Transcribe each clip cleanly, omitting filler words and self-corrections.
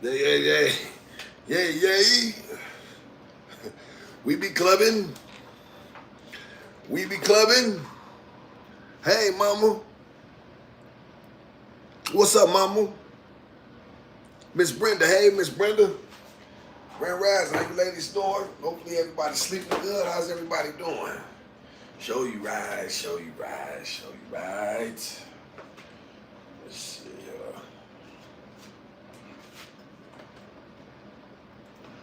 Yeah, yeah, yeah. Yeah, yeah. We be clubbing. We be clubbing. Hey, mama. What's up, mama? Miss Brenda. Hey, Miss Brenda. Grand Rise, how you ladies doing? Hopefully everybody's sleeping good. How's everybody doing? Show you right, show you right, show you right. Let's see.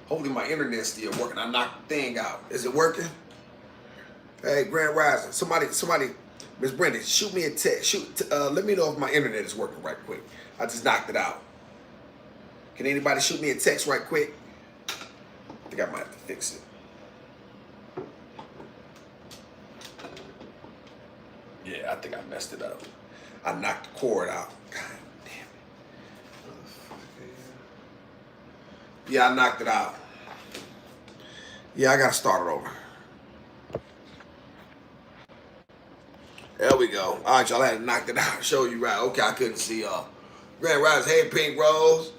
Hopefully my internet's still working. I knocked the thing out. Is it working? Hey, Grand Rising. Somebody, Miss Brenda, shoot me a text. Let me know if my internet is working right quick. I just knocked it out. Can anybody shoot me a text right quick? I think I might have to fix it. Yeah, I think I messed it up. I knocked the cord out. God damn it. Yeah, I knocked it out. Yeah, I gotta start it over. There we go. All right, y'all, I had to knock it out. Show you right. Okay, I couldn't see y'all. Grand Rise. Hey, Pink Rose.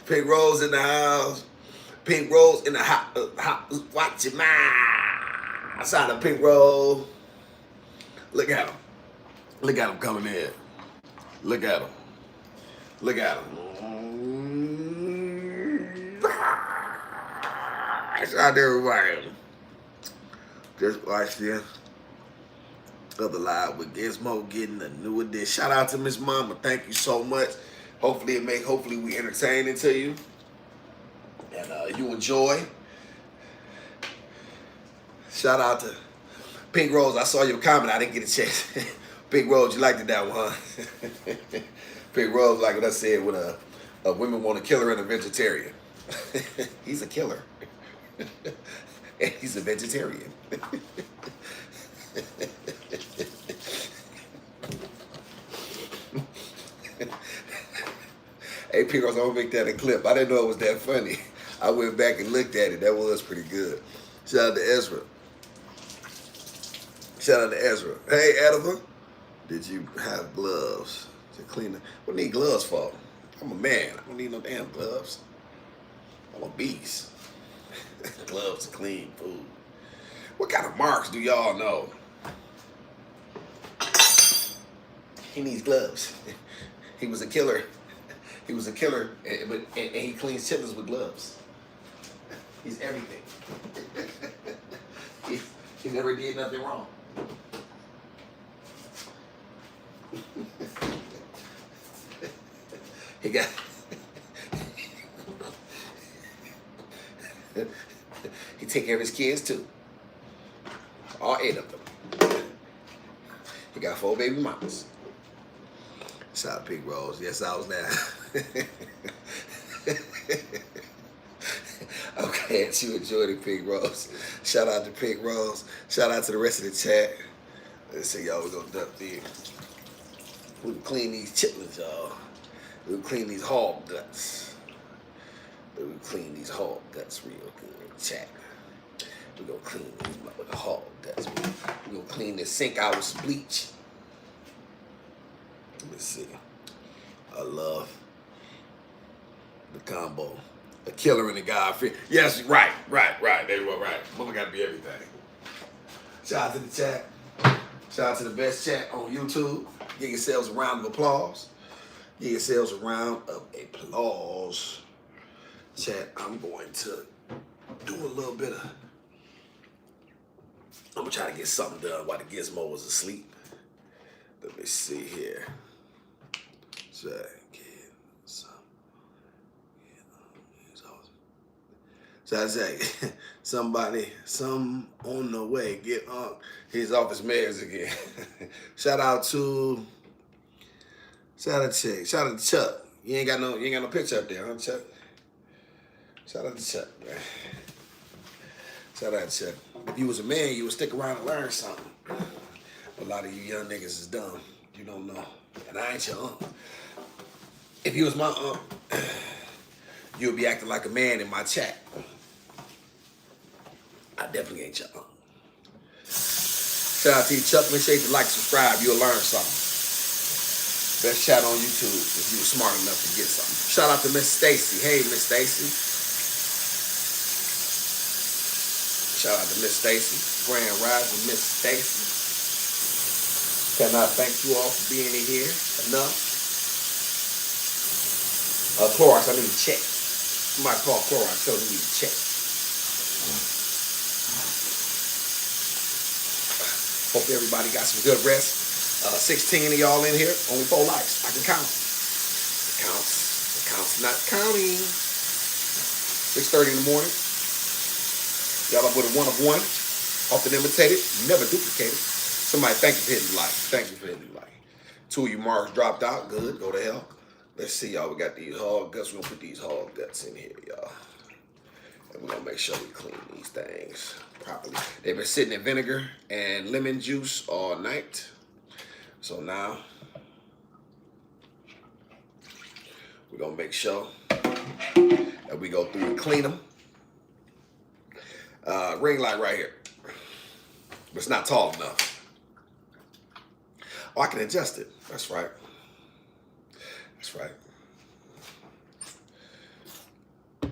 Pink Rose in the house. Pink Rose in the house. Watch your mind. Outside of Pink Rose. Look at him. Look at him coming in. Look at him. Look at him. Shout out to everybody. Just watch this. Other live with Gizmo getting a new edition. Shout out to Miss Mama. Thank you so much. Hopefully we entertaining to you. And you enjoy. Shout out to Pink Rose. I saw your comment. I didn't get a chance. Pink Rose, you liked that one, huh? Pink Rose, like what I said, when a women want a killer and a vegetarian. He's a killer. And he's a vegetarian. Hey, Pink Rose, I'm gonna make that a clip. I didn't know it was that funny. I went back and looked at it. That was pretty good. Shout out to Ezra. Shout out to Ezra. Hey, Edva. Did you have gloves to clean it? What do you need gloves for? I'm a man. I don't need no damn gloves. I'm a beast. Gloves to clean food. What kind of marks do y'all know? He needs gloves. He was a killer. He was a killer, and he cleans chitlins with gloves. He's everything. he never did nothing wrong. He got. He take care of his kids too. All 8 of them. He got 4 baby mamas. Shout out Pink Rose. Yes, I was there. Okay, and you enjoyed it, Pink Rose. Shout out to Pink Rose. Shout out to the rest of the chat. Let's see, y'all, we're gonna duck in. We can clean these chitlins, y'all. We can clean these hog guts. We can clean these hog guts real good. Chat. We're gonna clean these motherfucking hog guts. We're gonna clean this sink out with some bleach. Let me see. I love the combo. A killer and a god. Yes, right. There you go, right. Mother gotta be everything. Shout out to the chat. Shout out to the best chat on YouTube. Give yourselves a round of applause. Give yourselves a round of applause. Chat, I'm going to do a little bit of... I'm going to try to get something done while the Gizmo was asleep. Let me see here. So I say, some on the way, get up. He's off his meds again. Shout out to Chuck. You ain't got no picture up there, huh, Chuck? Shout out to Chuck, man. Shout out to Chuck. If you was a man, you would stick around and learn something. A lot of you young niggas is dumb. You don't know. And I ain't your uncle. If you was my uncle, you would be acting like a man in my chat. I definitely ain't your uncle. Shout out to you, Chuck. Make sure you like, subscribe. You'll learn something. Best chat on YouTube if you were smart enough to get something. Shout out to Miss Stacy. Hey, Miss Stacy. Shout out to Miss Stacy. Grand Rising, Miss Stacy. Cannot thank you all for being in here enough. Clorox, I need to check. Somebody call Clorox, tell them you need to check. Hope everybody got some good rest. 16 of y'all in here, only 4 likes. I can count. It counts not counting. 6:30 in the morning. Y'all up with a 1 of 1. Often imitated, never duplicated. Somebody, thank you for hitting like. Thank you for hitting like. 2 of you marks dropped out. Good, go to hell. Let's see, y'all. We got these hog guts. We're going to put these hog guts in here, y'all. And we're going to make sure we clean these things properly. They've been sitting in vinegar and lemon juice all night. So now, we're going to make sure that we go through and clean them. Ring light right here. But it's not tall enough. Oh, I can adjust it. That's right. That's right. I'm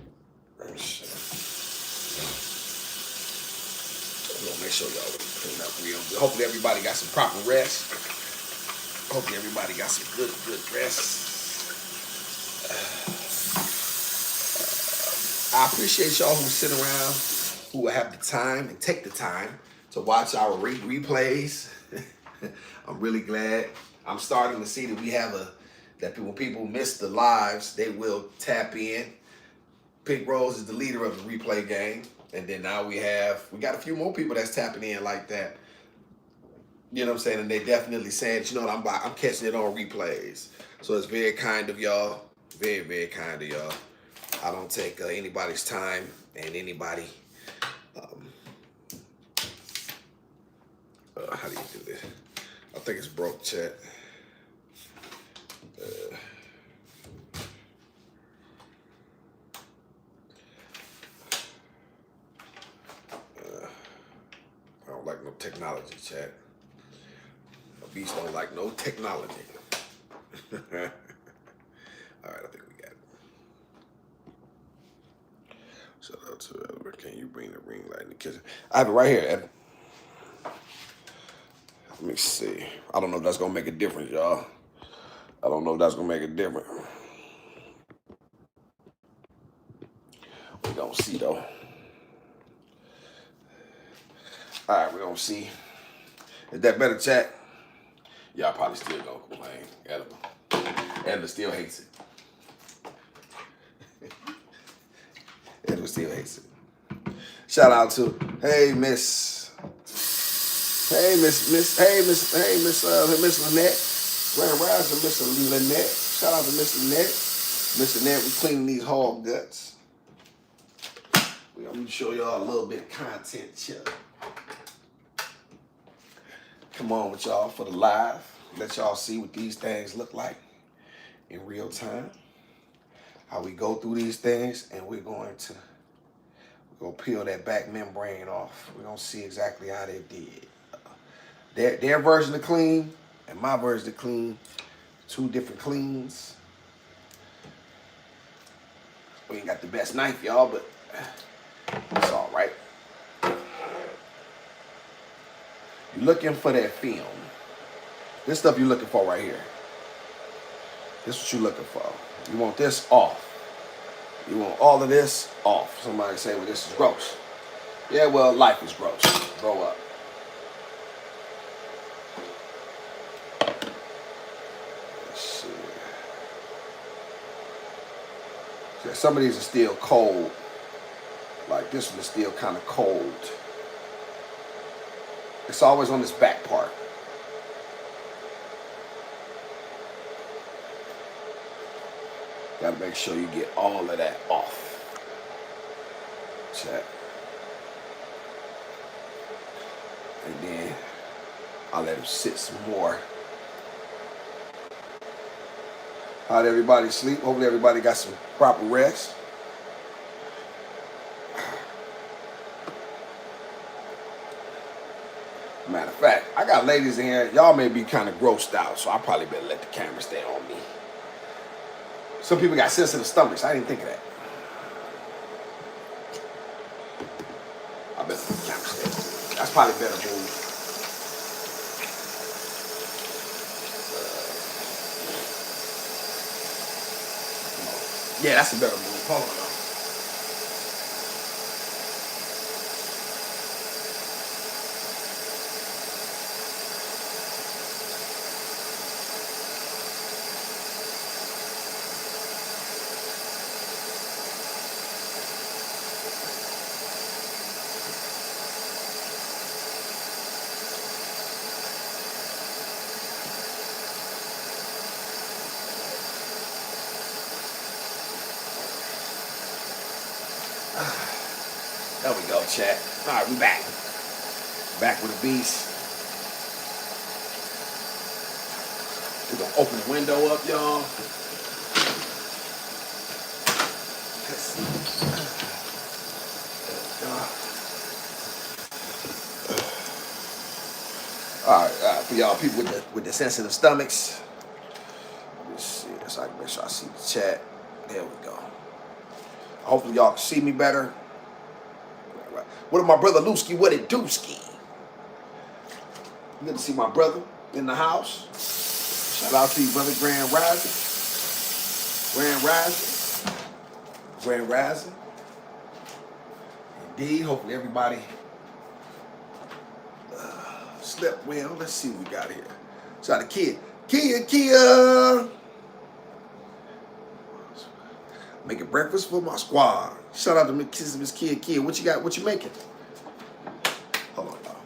gonna make sure y'all clean up real good. Hopefully everybody got some proper rest. Hopefully everybody got some good rest. I appreciate y'all who sit around, who have the time and take the time to watch our replays. I'm really glad. I'm starting to see that we have that when people miss the lives, they will tap in. Pink Rose is the leader of the replay game. And then now we got a few more people that's tapping in like that. You know what I'm saying? And they definitely saying, you know what, I'm catching it on replays. So it's very kind of y'all. Very, very kind of y'all. I don't take anybody's time and anybody. How do you do this? I think it's broke, chat. I don't like no technology, chat. A beast don't like no technology. All right, I think we got it. Shout out to Edward. Can you bring the ring light in the kitchen? I have it right here, Edward. Let me see. I don't know if that's gonna make a difference, y'all. I don't know if that's gonna make a difference. We're gonna see though. All right, we're gonna see. Is that better, chat? Y'all probably still gonna complain. Edward still hates it. Edward still hates it. Shout out to Miss Lynette. Grand Rising, Miss Lynette. Shout out to Miss Lynette. Miss Lynette, we cleaning these hog guts. I'm gonna show y'all a little bit of content here. Come on with y'all for the live. Let y'all see what these things look like in real time. How we go through these things, and we're gonna peel that back membrane off. We're gonna see exactly how they did. Their version of clean and my version of clean, 2 different cleans. We ain't got the best knife, y'all, but it's all right. You're looking for that film. This stuff you're looking for right here. This is what you're looking for. You want this off. You want all of this off. Somebody say, well, this is gross. Yeah, well, life is gross. Grow up. Some of these are still cold. Like this one is still kind of cold. It's always on this back part. Gotta make sure you get all of that off. Check. And then I'll let them sit some more. How'd everybody sleep? Hopefully everybody got some proper rest. Matter of fact, I got got ladies in here. Y'all may be kind of grossed out, so I probably better let the camera stay on me. Some people got sensitive stomachs. I didn't think of that. I better let the camera stay. That's probably a better move. Yeah, that's a better move. Hold on. There we go, chat. All right, we back. Back with a beast. We're gonna open the window up, y'all. All right, for y'all people with the sensitive stomachs. Let me see, so I can make sure I see the chat. There we go. Hopefully y'all can see me better. Right. What up, my brother Lusky? What it dooski? Good to see my brother in the house. Shout out to you, brother. Grand Rising. Grand Rising. Grand Rising. Indeed. Hopefully everybody slept well. Let's see what we got here. Shout out to Kia. Making breakfast for my squad. Shout out to Miss Kia. What you got? What you making? Hold on, y'all.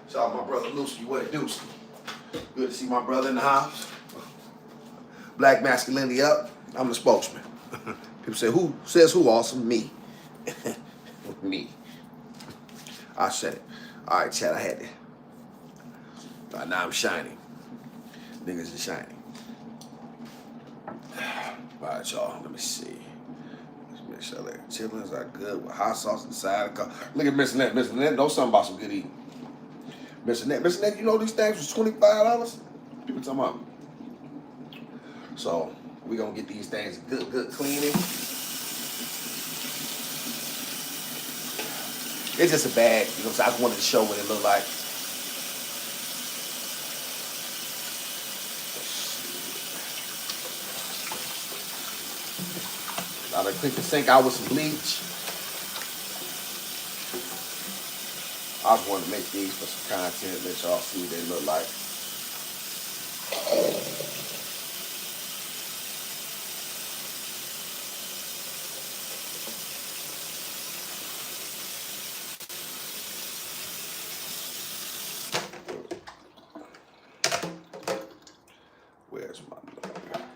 Shout out to my brother Lusky. What it dooski? Good to see my brother in the house. Black masculinity up. I'm the spokesman. People say, who says who? Awesome. Me. Me. I said it. All right, Chad, I had it. Now I'm shining. Niggas is shining. All right, y'all. Let me see. Let's make sure that chitlins are good with hot sauce inside the car. Look at Miss Annette. Miss Annette knows something about some good eating. Miss Annette, you know these things was $25? People talking about. So we gonna get these things good cleaning. It's just a bag, you know. So I just wanted to show what it looked like. I'm gonna clean the sink out with some bleach. I just wanted to make these for some content, let y'all see what they look like. Where's my number?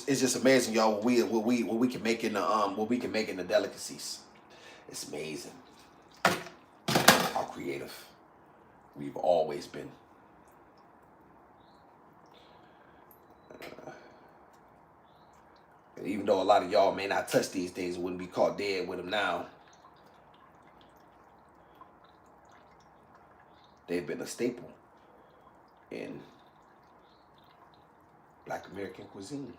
It's just amazing, y'all, what we can make in the delicacies. It's amazing how creative we've always been. And even though a lot of y'all may not touch these things, wouldn't be caught dead with them now, they've been a staple in Black American cuisine.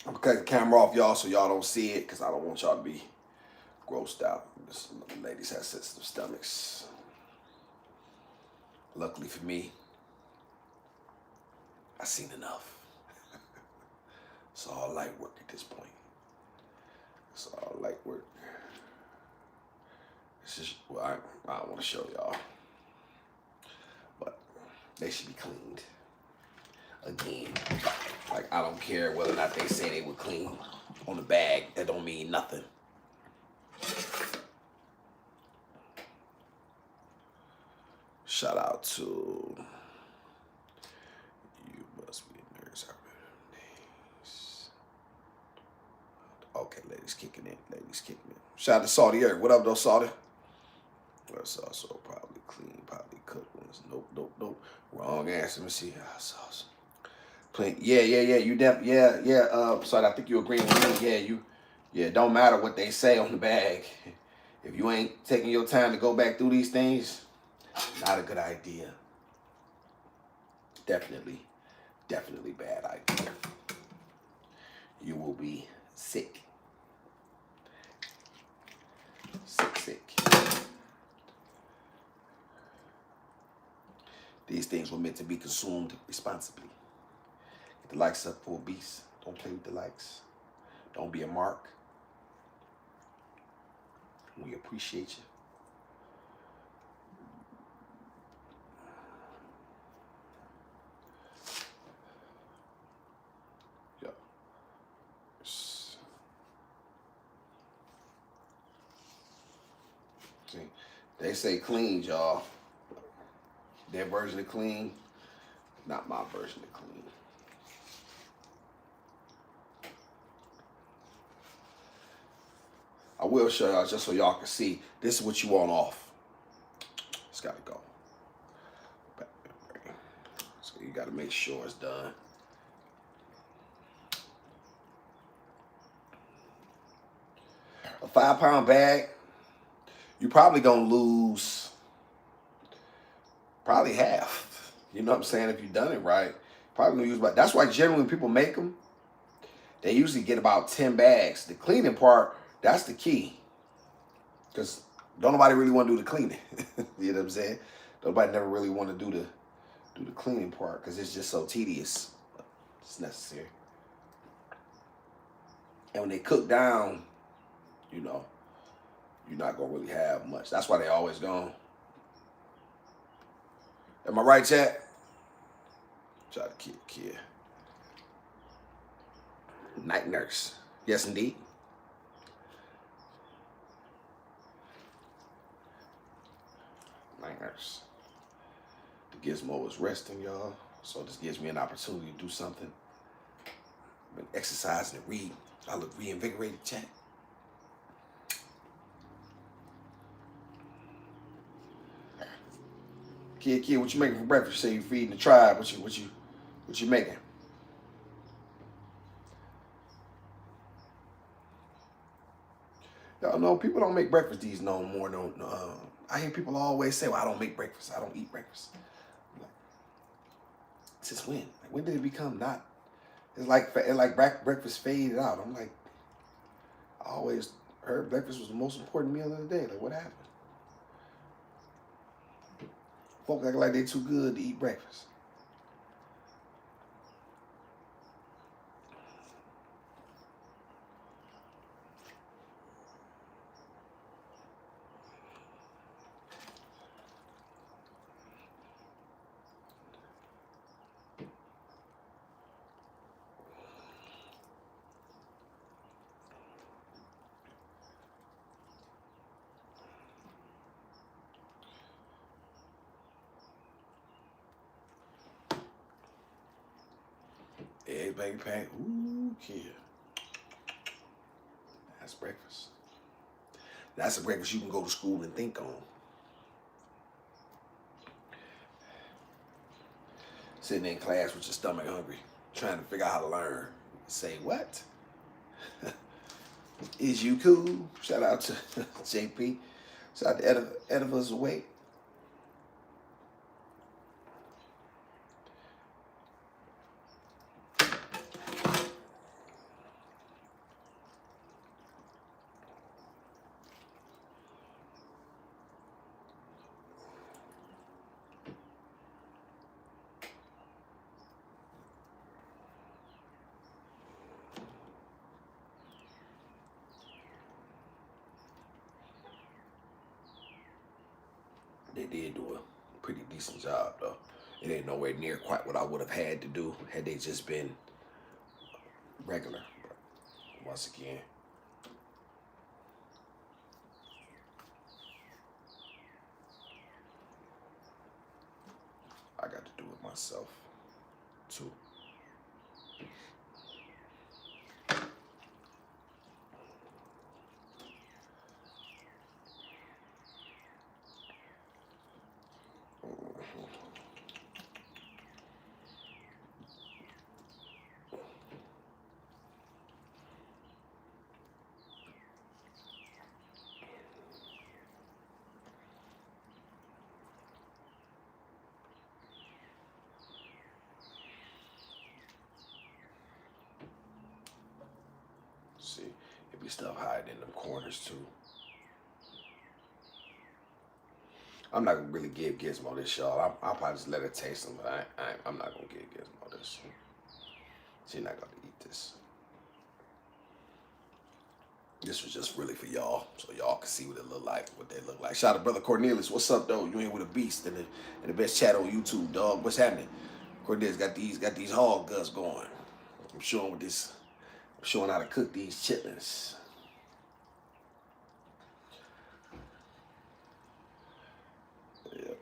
I'm gonna cut the camera off, y'all, so y'all don't see it, because I don't want y'all to be grossed out. Ladies have sensitive stomachs. Luckily for me, I've seen enough. It's all light work at this point. It's all light work. This is well, I don't want to show y'all, but they should be cleaned. Again, like I don't care whether or not they say they were clean on the bag. That don't mean nothing. Shout out to you. Must be a nurse. Okay, ladies kicking in. Ladies kicking in. Shout out to Saudi Eric. What up, though, Saudi? That's also probably clean, probably cooked ones. Nope. Wrong answer. Let me see. Sauce. Plain. Yeah. You Sorry, I think you agreeing with me. Yeah. Don't matter what they say on the bag. If you ain't taking your time to go back through these things, not a good idea. Definitely bad idea. You will be sick. Sick. These things were meant to be consumed responsibly. Get the likes up for a beast. Don't play with the likes. Don't be a mark. We appreciate you. See, they say clean, y'all. Their version of clean, not my version of clean. I will show y'all just so y'all can see. This is what you want off. It's got to go. So you got to make sure it's done. A 5-pound bag, you probably going to lose probably half. You know what I'm saying? If you've done it right, probably going to use about. That's why generally when people make them, they usually get about 10 bags. The cleaning part, that's the key. Because don't nobody really want to do the cleaning. You know what I'm saying? Nobody never really want to do the cleaning part because it's just so tedious. But it's necessary. And when they cook down, you know, you're not going to really have much. That's why they always gone. Am I right, chat? Try to kid. Night nurse. Yes, indeed. Night nurse. The Gizmo is resting, y'all. So this gives me an opportunity to do something. I've been exercising and read. I look reinvigorated, chat. Kid, what you making for breakfast? Say you feeding the tribe. What you making? Y'all know people don't make breakfast these no more. No. I hear people always say, "Well, I don't make breakfast. I don't eat breakfast." Like, since when? Like, when did it become not? It's like breakfast faded out. I'm like, I always heard breakfast was the most important meal of the day. Like, what happened? Folks act like they too good to eat breakfast. Egg, baby, pack. Ooh, kid. That's breakfast. That's a breakfast you can go to school and think on. Sitting in class with your stomach hungry, trying to figure out how to learn. Say what? Is you cool? Shout out to JP. Shout out to Edifice Awake. did do a pretty decent job, though. It ain't nowhere near quite what I would have had to do had they just been regular. But once again, I got to do it myself, too. See, it be stuff hiding in them corners, too. I'm not gonna really give Gizmo this, y'all. I'll probably just let her taste them, but I'm not gonna give Gizmo this. She's not gonna eat this. This was just really for y'all, so y'all can see what it look like, what they look like. Shout out to brother Cornelius. What's up, though? You ain't with a beast and the best chat on YouTube, dog. What's happening? Cornelius got these hog guts going. I'm showing how to cook these chitlins. Yep.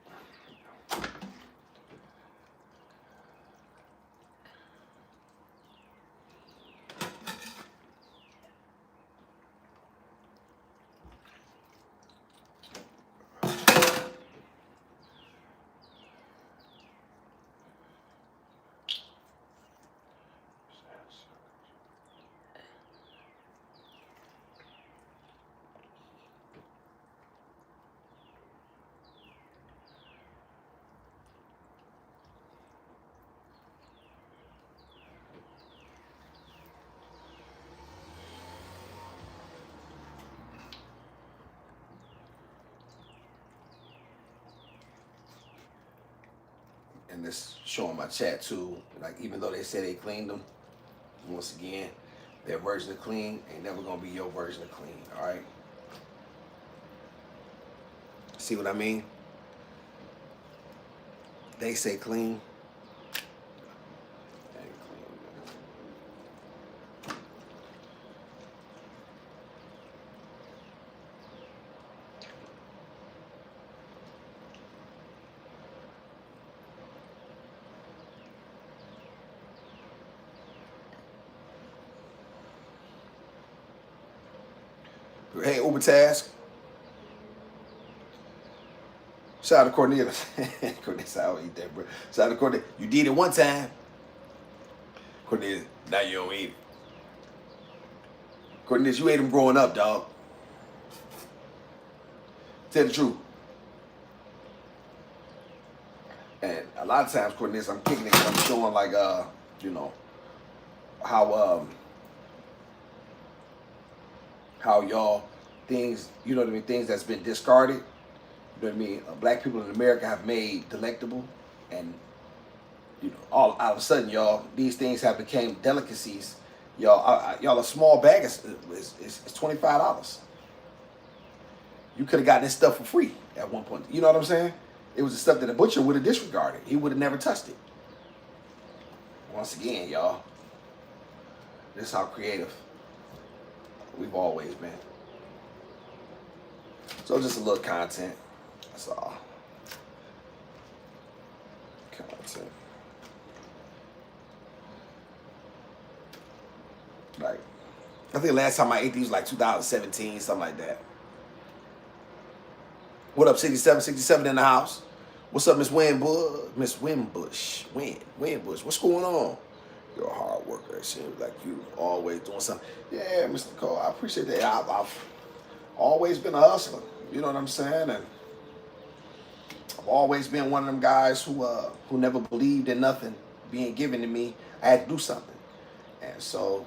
And this showing my chat too. Like, even though they say they cleaned them, once again, their version of clean ain't never gonna be your version of clean. All right. See what I mean? They say clean. Ain't clean. Hey, Uber Task. Shout out to Cornelius. Cornelius, I don't eat that, bro. Shout out to Cornelius. You did it one time. Cornelius, now you don't eat it. Cornelius, you ate them growing up, dog. Tell the truth. And a lot of times, Cornelius, I'm kicking it. I'm showing like, you know, how y'all things, you know what I mean, things that's been discarded. You know what I mean? Black people in America have made delectable, and you know, all out of a sudden, y'all, these things have become delicacies. Y'all, a small bag is $25. You could have gotten this stuff for free at one point. You know what I'm saying? It was the stuff that the butcher would have disregarded. He would have never touched it. Once again, y'all, this is how creative we've always been. So just a little content. That's all. Content. Like, I think the last time I ate these was like 2017, something like that. What up, 67 in the house? What's up, Miss Winbush? Miss Winbush. Winbush. What's going on? You're a hard worker. It seems like you always doing something. Yeah, Mr. Cole, I appreciate that. I've always been a hustler. You know what I'm saying? And I've always been one of them guys who never believed in nothing being given to me. I had to do something. And so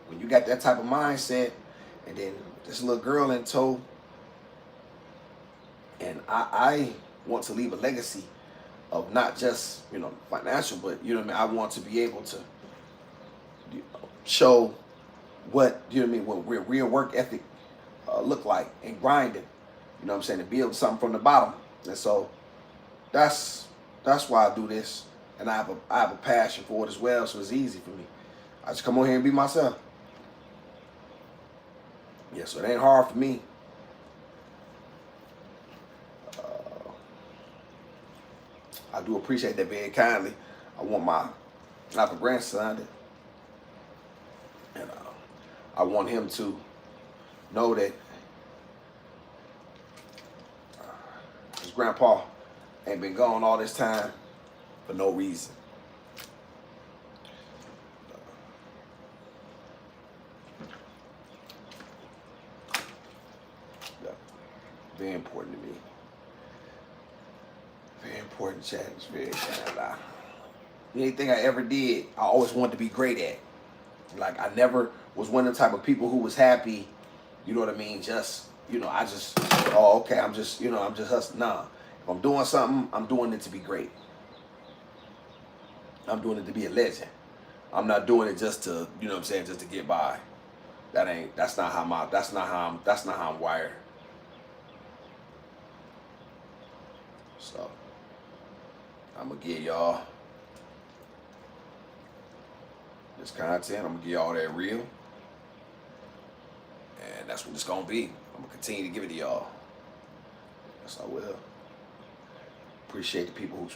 when you got that type of mindset, and then this little girl in tow, and I want to leave a legacy of not just, you know, financial, but, you know what I mean, I want to be able to, you know, show what, you know what I mean, what real work ethic look like, and grinding, you know what I'm saying, to build something from the bottom. And so that's why I do this, and I have a passion for it as well. So it's easy for me. I just come on here and be myself. Yeah, so it ain't hard for me. I do appreciate that very kindly. I have a grandson, and I want him to know that his grandpa ain't been gone all this time for no reason. Yeah, very important to me. Very important, chat. It's very important. Anything I ever did, I always wanted to be great at. Like, I never was one of the type of people who was happy, you know what I mean? Just, I just, oh, okay, I'm just hustling. Nah, if I'm doing something, I'm doing it to be great. I'm doing it to be a legend. I'm not doing it just to, just to get by. That's not how I'm wired. So, I'm gonna give y'all this content. I'm gonna give y'all that real. And that's what it's gonna be. I'm gonna continue to give it to y'all. Yes, I will. Appreciate the people who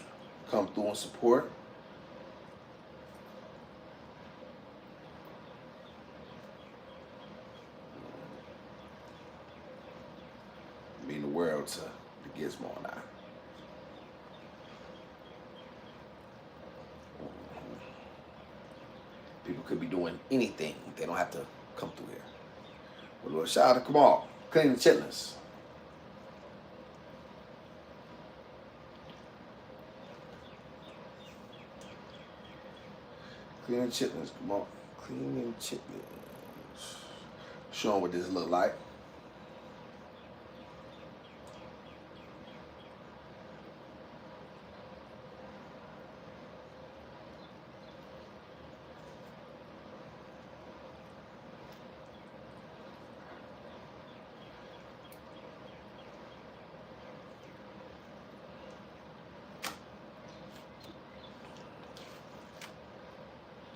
come through and support. Mean the world to the Gizmo and I. People could be doing anything. They don't have to come through here. Well, shout out to Kamal, cleaning the chitlins. Cleaning chitlins, come on. Cleaning chitlins. Show them what this look like.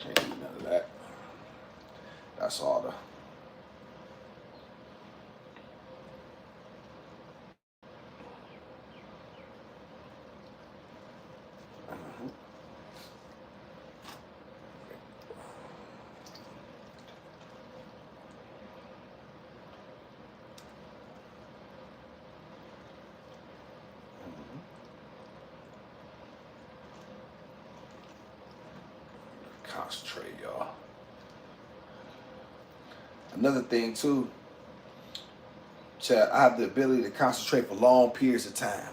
Can't eat none of that. That's all the. Concentrate, y'all. Another thing too, Chad, I have the ability to concentrate for long periods of time.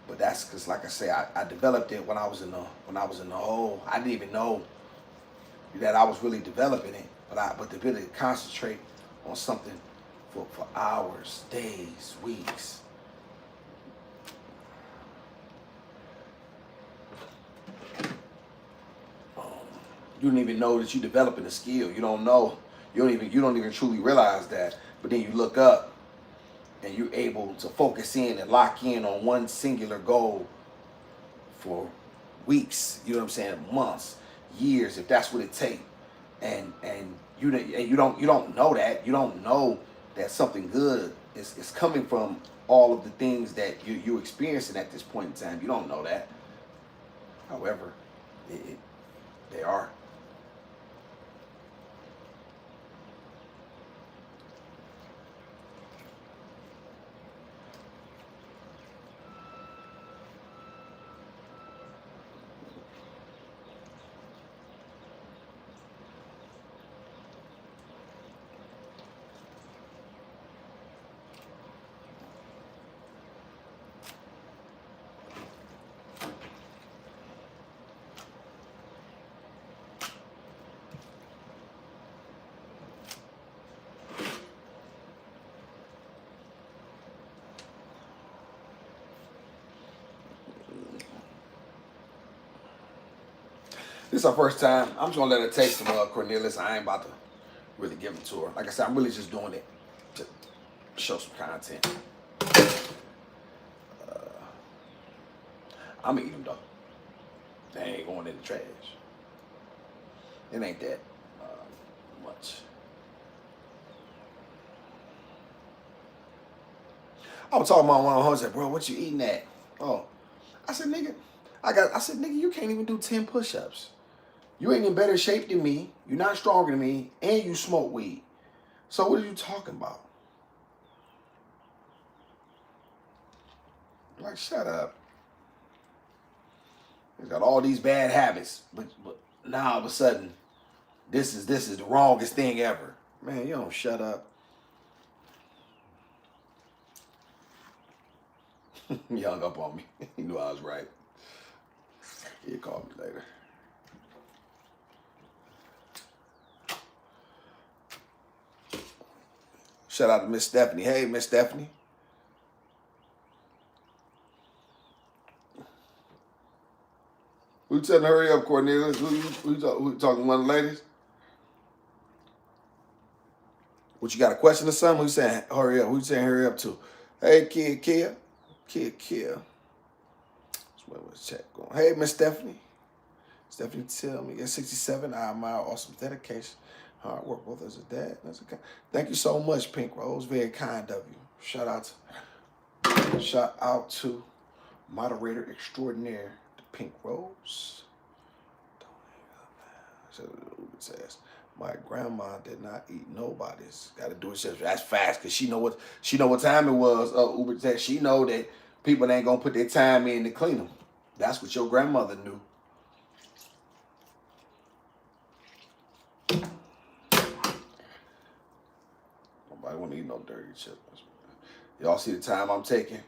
But that's because, like I say, I developed it when I was in the hole. I didn't even know that I was really developing it. But the ability to concentrate on something for hours, days, weeks. You don't even know that you're developing a skill. You don't know. You don't even truly realize that. But then you look up and you're able to focus in and lock in on one singular goal for weeks, you know what I'm saying, months, years, if that's what it takes. And you don't know that. You don't know that something good is coming from all of the things that you're experiencing at this point in time. You don't know that. However, they are. This is our first time. I'm just gonna let her taste some Cornelius. I ain't about to really give it to her. Like I said, I'm really just doing it to show some content. I'm eating them though. They ain't going in the trash. It ain't that much. I was talking about one of my homies, said, bro, what you eating at? Oh, I said, nigga, nigga, you can't even do 10 push-ups. You ain't in better shape than me. You're not stronger than me, and you smoke weed. So what are you talking about? Like, shut up. He's got all these bad habits, but now all of a sudden, this is the wrongest thing ever. Man, you don't shut up. He hung up on me. He knew I was right. He'll call me later. Shout out to Miss Stephanie. Hey, Miss Stephanie. Who telling her hurry up, Cornelius? Who talking to one of the ladies? What, you got a question or something? Who saying hurry up? Who you saying hurry up to? Hey, Kia. Where was chat going? Hey, Miss Stephanie. Stephanie tell me, at 67, I admire awesome dedication. Hard work, both as a dad. Thank you so much, Pink Rose. Very kind of you. Shout out to moderator extraordinaire, the Pink Rose. My grandma did not eat nobody's. Got to do it. That's fast because she know what time it was. Uber said she know that people ain't gonna put their time in to clean them. That's what your grandmother knew. Nobody want to eat no dirty chitlins. Y'all see the time I'm taking?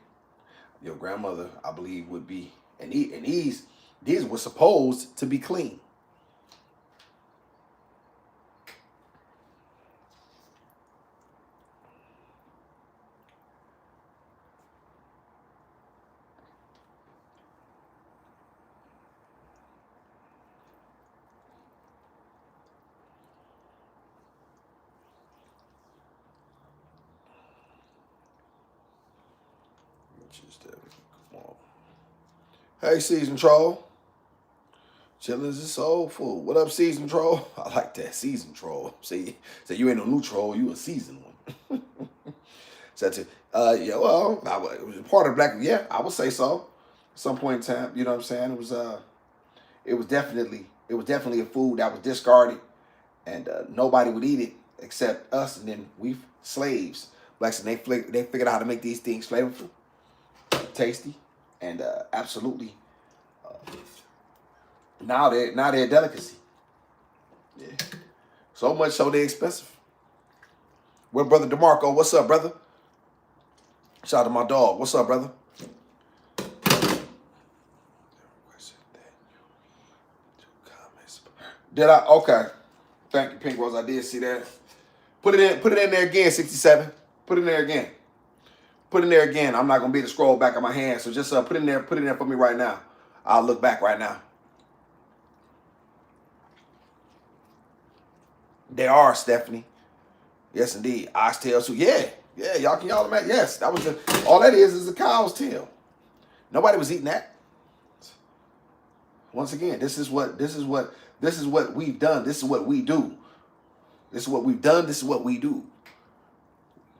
Your grandmother, I believe, would be, and these were supposed to be clean. Come on. Hey, Season Troll. Chitlins is soul food. What up, Season Troll? I like that, Season Troll. See, so you ain't no new troll, you a seasoned one. So yeah, well, it was part of Black. Yeah, I would say so. At some point in time, you know what I'm saying? It was definitely a food that was discarded, and nobody would eat it except us, and then we slaves. Blacks, and they figured out how to make these things flavorful, tasty, and absolutely. Now they're a delicacy. Yeah. So much so they're expensive. Well, brother DeMarco, what's up, brother? Shout out to my dog. What's up, brother? Did I? Okay. Thank you, Pink Rose. I did see that. Put it in there again, 67. Put it in there again. Put it in there again. I'm not gonna be able to scroll back on my hand, so just put it in there for me right now. I'll look back right now. They are, Stephanie. Yes, indeed. Oxtail soup. Yeah, y'all imagine. Yes, that was all that is a cow's tail. Nobody was eating that. Once again, this is what we've done. This is what we do. This is what we've done. This is what we do.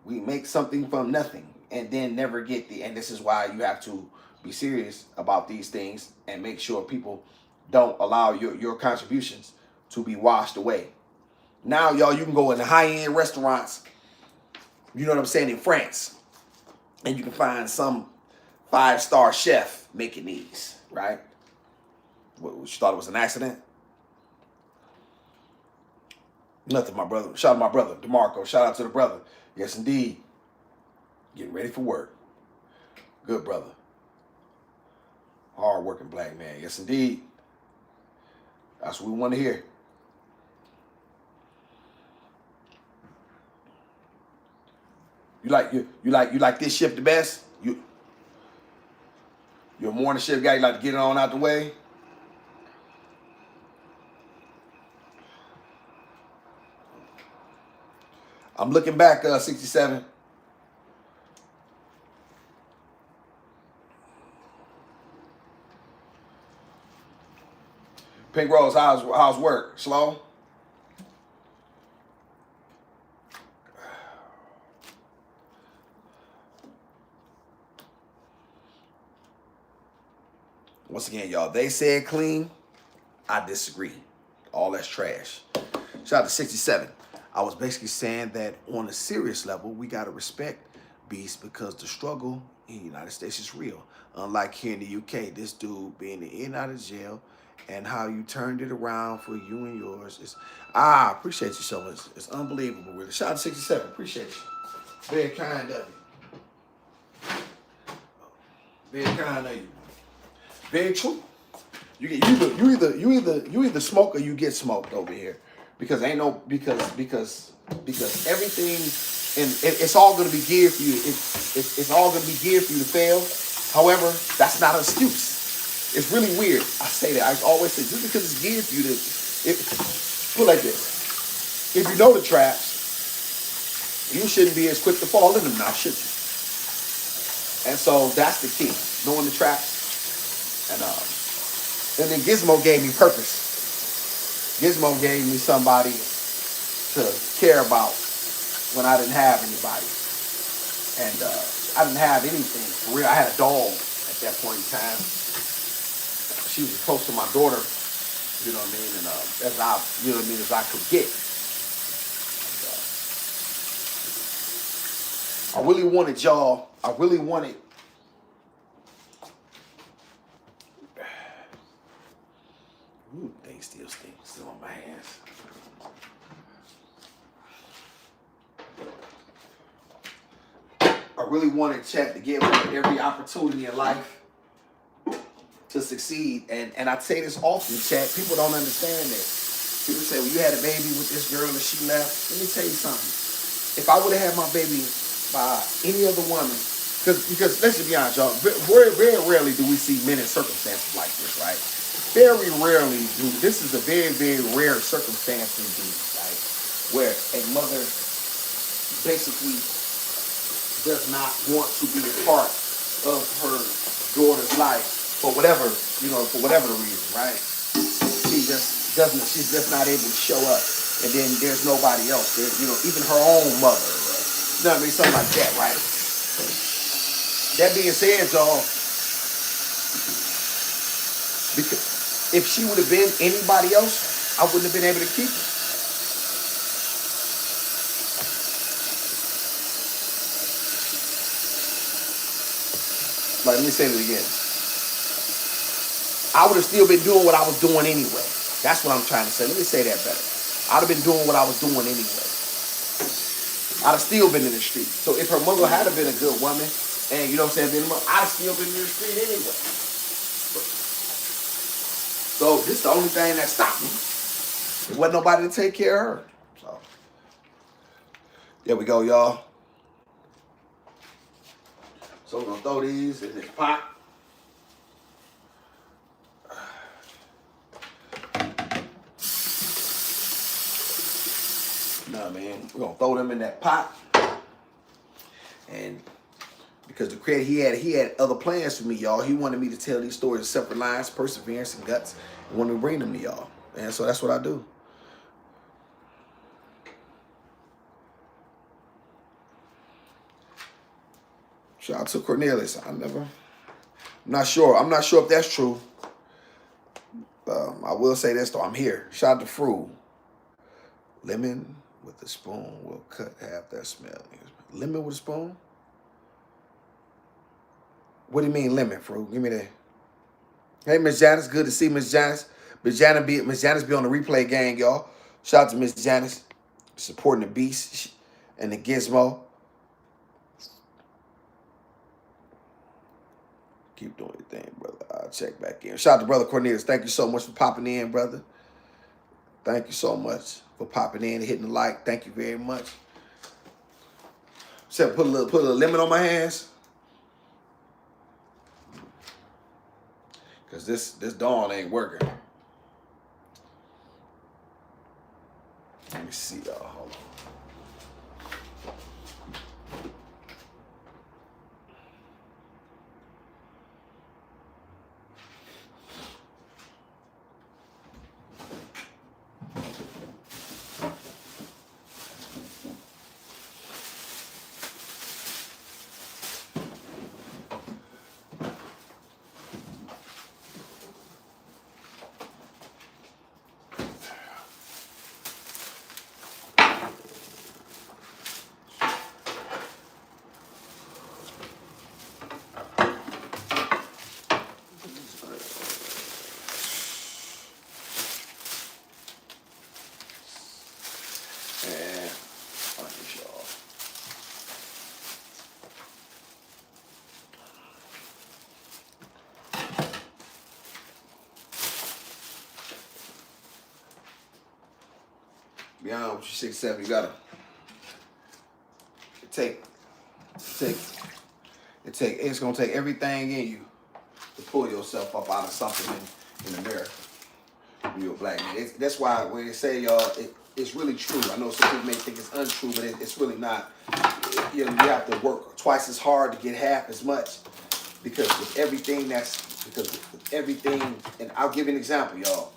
We make something from nothing and then never get and this is why you have to be serious about these things and make sure people don't allow your contributions to be washed away. Now, y'all, you can go in the high-end restaurants, you know what I'm saying, in France, and you can find some 5-star chef making these, right? What, you thought it was an accident? Nothing, my brother. Shout out to my brother, DeMarco. Shout out to the brother. Yes, indeed. Getting ready for work. Good brother. Hard-working black man. Yes, indeed. That's what we want to hear. You like this shift the best? You're a morning shift guy. You like to get it on out the way. I'm looking back, 67. Pink Rose, how's work? Slow? Once again, y'all, they said clean. I disagree. All that's trash. Shout out to 67. I was basically saying that on a serious level, we got to respect Beast because the struggle in the United States is real. Unlike here in the UK, this dude being in and out of jail and how you turned it around for you and yours is, I appreciate you so much. It's unbelievable, really. Shout out to 67. Appreciate you. Very kind of you. Very kind of you. Very true. You either smoke or you get smoked over here, because ain't no because everything and it's all gonna be geared for you. It's all gonna be geared for you to fail. However, that's not an excuse. It's really weird. I say that. I always say just because it's geared for you to put it like this. If you know the traps, you shouldn't be as quick to fall in them now, should you? And so that's the key, knowing the traps. And then Gizmo gave me purpose. Gizmo gave me somebody to care about when I didn't have anybody. And I didn't have anything for real. I had a dog at that point in time. She was close to my daughter, you know what I mean, and as I could get. And, I really wanted y'all. Ooh, things still stink. Still on my hands. I really wanted Chet to give her every opportunity in life to succeed. And I say this often, Chet. People don't understand this. People say, well, you had a baby with this girl and she left. Let me tell you something. If I would have had my baby by any other woman, because let's just be honest, y'all, very, very rarely do we see men in circumstances like this, right? Very rarely do. This is a very, very rare circumstance indeed, right? Where a mother basically does not want to be a part of her daughter's life for whatever the reason, right? She just doesn't. She's just not able to show up, and then there's nobody else. Even her own mother, you know what I mean, something like that, right? That being said, y'all, because if she would have been anybody else, I wouldn't have been able to keep her. Let me say it again. I would have still been doing what I was doing anyway. That's what I'm trying to say. Let me say that better. I'd have been doing what I was doing anyway. I'd have still been in the street. So if her mother had been a good woman, and you know what I'm saying, I'd have still been in the street anyway. So this is the only thing that stopped me. There wasn't nobody to take care of her. So there we go, y'all. So we're gonna throw these in this pot. Nah, man, we're gonna throw them in that pot. And because the creator, he had other plans for me, y'all. He wanted me to tell these stories in separate lines, perseverance and guts. He wanted to bring them to y'all. And so that's what I do. Shout out to Cornelius. I'm not sure if that's true. I will say this though, I'm here. Shout out to Fru. Lemon with a spoon will cut half that smell. Lemon with a spoon? What do you mean lemon, Fru? Give me that. Hey, Miss Janice. Good to see Miss Janice. Miss Janice be on the replay gang, y'all. Shout out to Miss Janice. Supporting the Beast and the Gizmo. Keep doing your thing, brother. I'll check back in. Shout out to Brother Cornelius. Thank you so much for popping in, brother. Thank you so much for popping in and hitting the like. Thank you very much. Except put a little lemon on my hands. Because this Dawn ain't working. Let me see, y'all. Hold on. beyond what you're 6'7", you gotta take. It's gonna take everything in you to pull yourself up out of something in America. You're a black man. That's why when they say y'all, it's really true. I know some people may think it's untrue, but it's really not. You know, you have to work twice as hard to get half as much, because with everything, and I'll give you an example, y'all.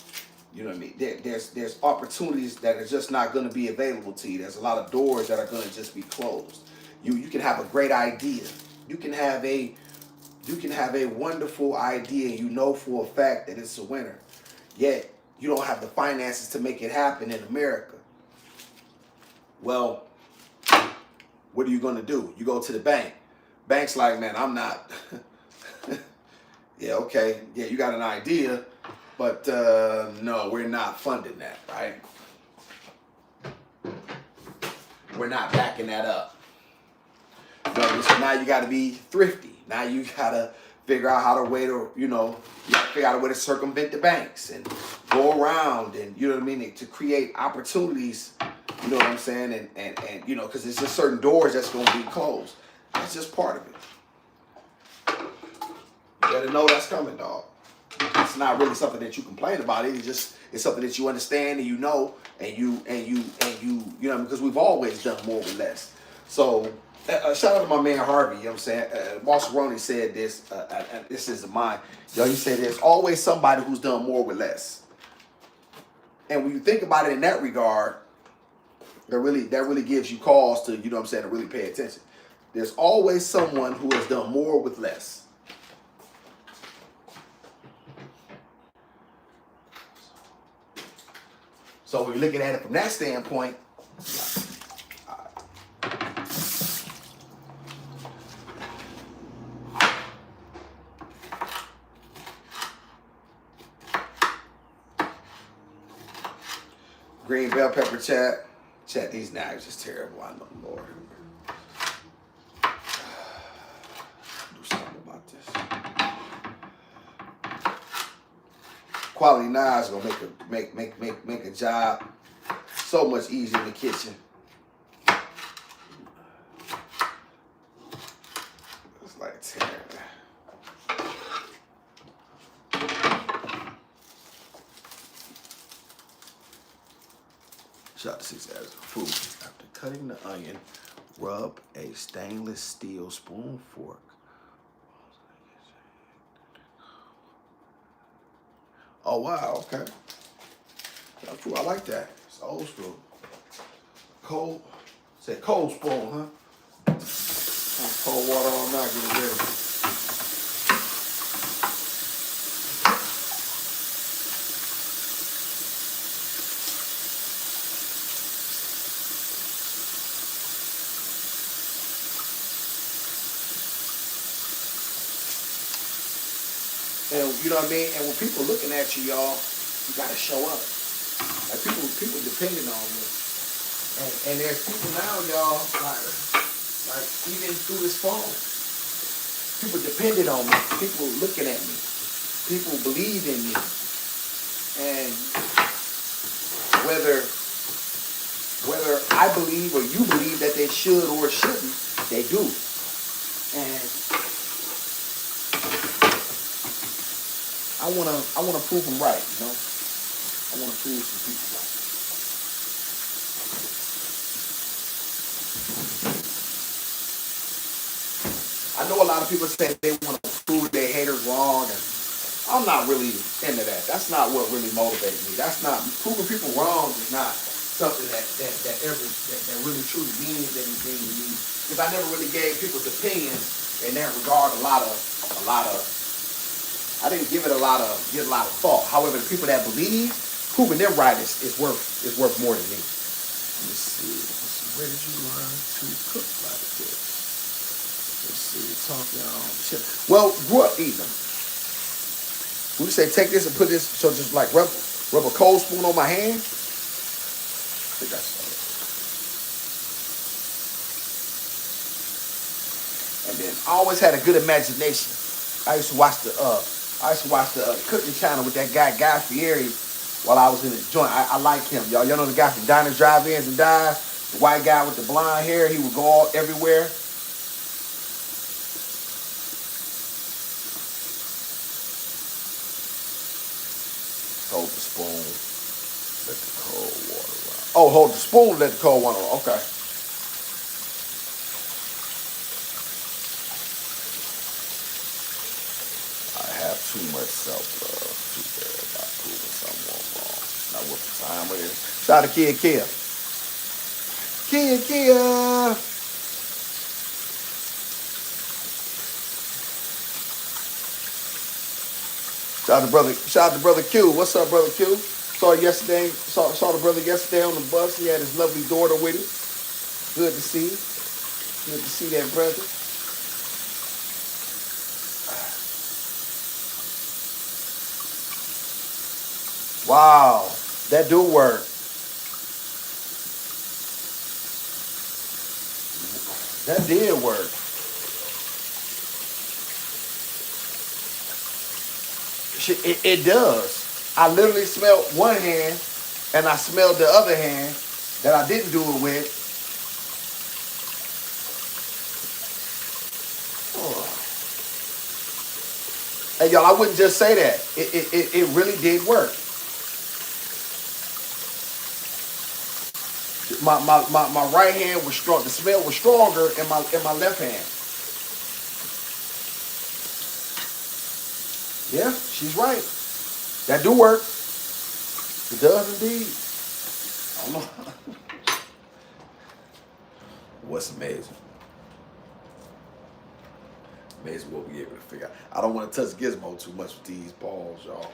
You know what I mean? There's opportunities that are just not going to be available to you. There's a lot of doors that are going to just be closed. You can have a great idea. You can have a wonderful idea, and you know for a fact that it's a winner. Yet you don't have the finances to make it happen in America. Well, what are you going to do? You go to the bank. Bank's like, man, I'm not. Yeah, okay. Yeah, you got an idea, but no, we're not funding that, right? We're not backing that up. So now you got to be thrifty. Now you got to figure out how to figure out a way to circumvent the banks and go around, and you know what I mean, to create opportunities. You know what I'm saying, and you know, because there's just certain doors that's going to be closed. That's just part of it. You better know that's coming, dog. It's not really something that you complain about. It's something that you understand and you know, and you know, because we've always done more with less. So shout out to my man Harvey. You know what I'm saying? Boss Roney said this. This is mine. Yo, he said there's always somebody who's done more with less. And when you think about it in that regard, that really gives you cause to, you know what I'm saying, to really pay attention. There's always someone who has done more with less. So when you're looking at it from that standpoint, green bell pepper chat. Chat, these knives is terrible. I know, Lord. Do something about this. Quality knives gonna make a job so much easier in the kitchen. It's like terrible. Shout out to 6 hours of food. After cutting the onion, rub a stainless steel spoon fork. Oh wow, okay. I like that. It's old school. Cold. Said cold spoon, huh? Cold water on now, get it ready. And you know what I mean? And when people looking at you, y'all, you gotta show up. Like people depending on you. And there's people now, y'all, like even through this phone, people depended on me. People looking at me. People believe in me. And whether I believe or you believe that they should or shouldn't, they do. And I wanna prove them right, you know. I wanna prove some people right. I know a lot of people say they want to prove their haters wrong, and I'm not really into that. That's not what really motivates me. That's not proving people wrong is not something that really truly means anything to me. Because I never really gave people's opinions in that regard a lot of. I didn't give it a lot of thought. However, the people that believe, proving them right is worth more than me. Let me see. Where did you learn to cook like this? Let's see. Talking on shit. Well, grew up eating them. We say take this and put this, so just like rub a cold spoon on my hand. I think that's it. And then I always had a good imagination. I used to watch the cooking channel with that guy Guy Fieri, while I was in the joint. I like him, y'all. Y'all know the guy from Diners, Drive-Ins, and Dives? The white guy with the blonde hair. He would go all everywhere. Hold the spoon. Let the cold water run. Oh, hold the spoon. Let the cold water run. Okay. I have too much self-love. Too bad about proving someone wrong. Now what the time it is? Shout out to Kid Kia. Kia. Shout out to brother Q. What's up, brother Q? Saw the brother yesterday on the bus. He had his lovely daughter with him. Good to see. Good to see that brother. Wow, that do work. That did work. It does. I literally smelled one hand, and I smelled the other hand that I didn't do it with. Oh. Hey, y'all, I wouldn't just say that. It really did work. My right hand was strong. The smell was stronger in my left hand. Yeah, she's right. That do work. It does indeed. I don't know. What's amazing? Amazing what we able to figure out. I don't want to touch Gizmo too much with these balls, y'all.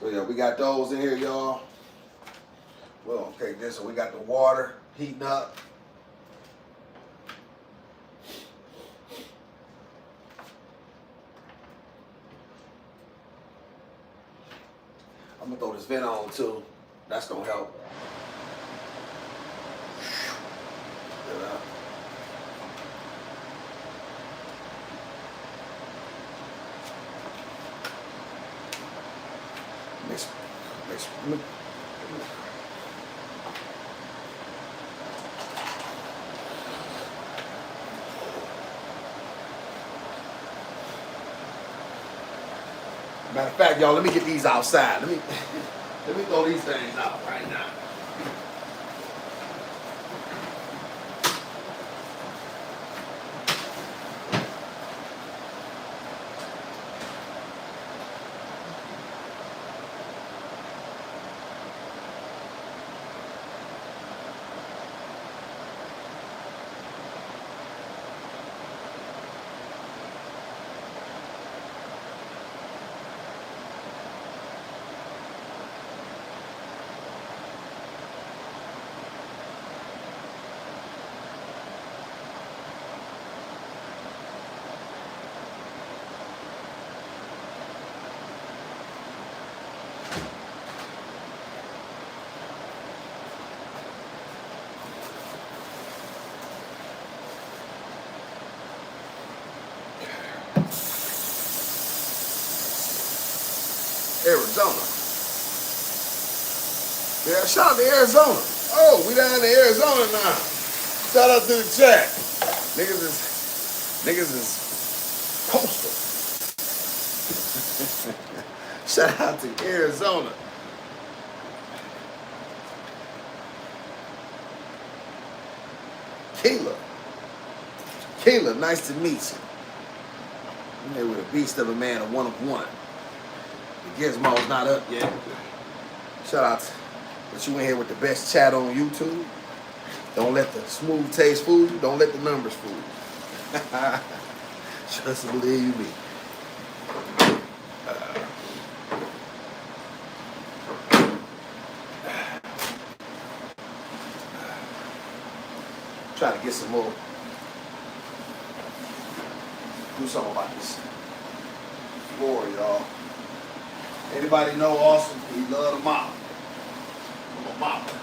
So yeah, we got those in here, y'all. Well, okay, then so we got the water heating up. I'm gonna throw this vent on too. That's gonna help. Yeah. Mix. Matter of fact, y'all, let me get these outside. Let me throw these things out right now. Arizona. Yeah, shout out to Arizona. Oh, we down in Arizona now. Shout out to the chat. Niggas is coastal. Shout out to Arizona. Kayla, nice to meet you. I'm here with a beast of a man, a one of one. The Gizmo's not up yet. Shout out. But you in here with the best chat on YouTube. Don't let the smooth taste fool you. Don't let the numbers fool you. Just believe me. Trying to get some more. Do something about this floor, y'all. Anybody know Austin? He love to mop. I'm a mopper.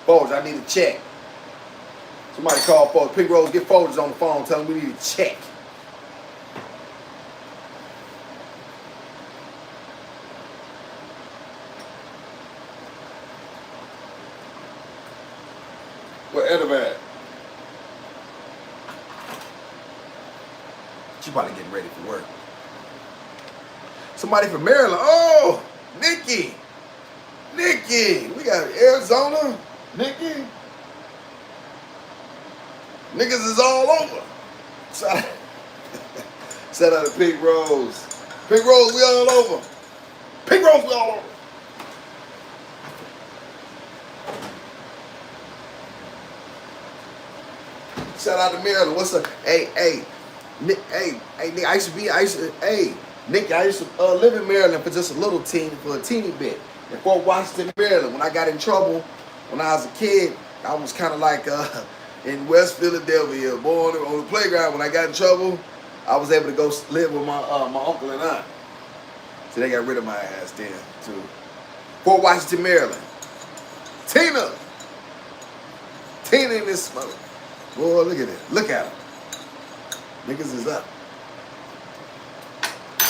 Folgers, I need a check. Somebody call Folgers. Pink Rose, get Folgers on the phone. Tell them we need a check. Where Etta at? She probably getting ready for work. Somebody from Maryland. Oh, Nikki. Nikki. We got Arizona. Nikki. Niggas is all over. Shout out to Pink Rose. Pink Rose, we all over. Pink Rose, we all over. Shout out to Maryland. What's up? Hey, Nick, Nick, Nick, I used to live in Maryland for just a teeny bit. In Fort Washington, Maryland. When I got in trouble, when I was a kid, I was kind of like in West Philadelphia, born on the playground. When I got in trouble, I was able to go live with my uncle and aunt. So they got rid of my ass then, too. Fort Washington, Maryland. Tina in this mother. Boy, look at it. Look at them. Niggas is up.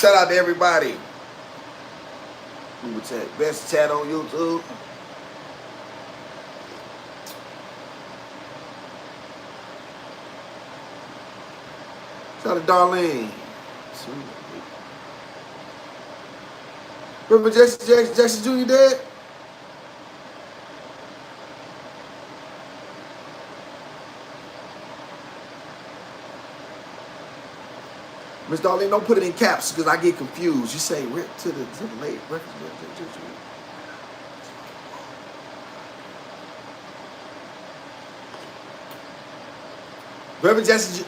Shout out to everybody. Best chat on YouTube. Shout out to Darlene. Remember Jackson Jr. dead? Miss Darlene, don't put it in caps because I get confused. You say rip to the late records. Reverend Jesse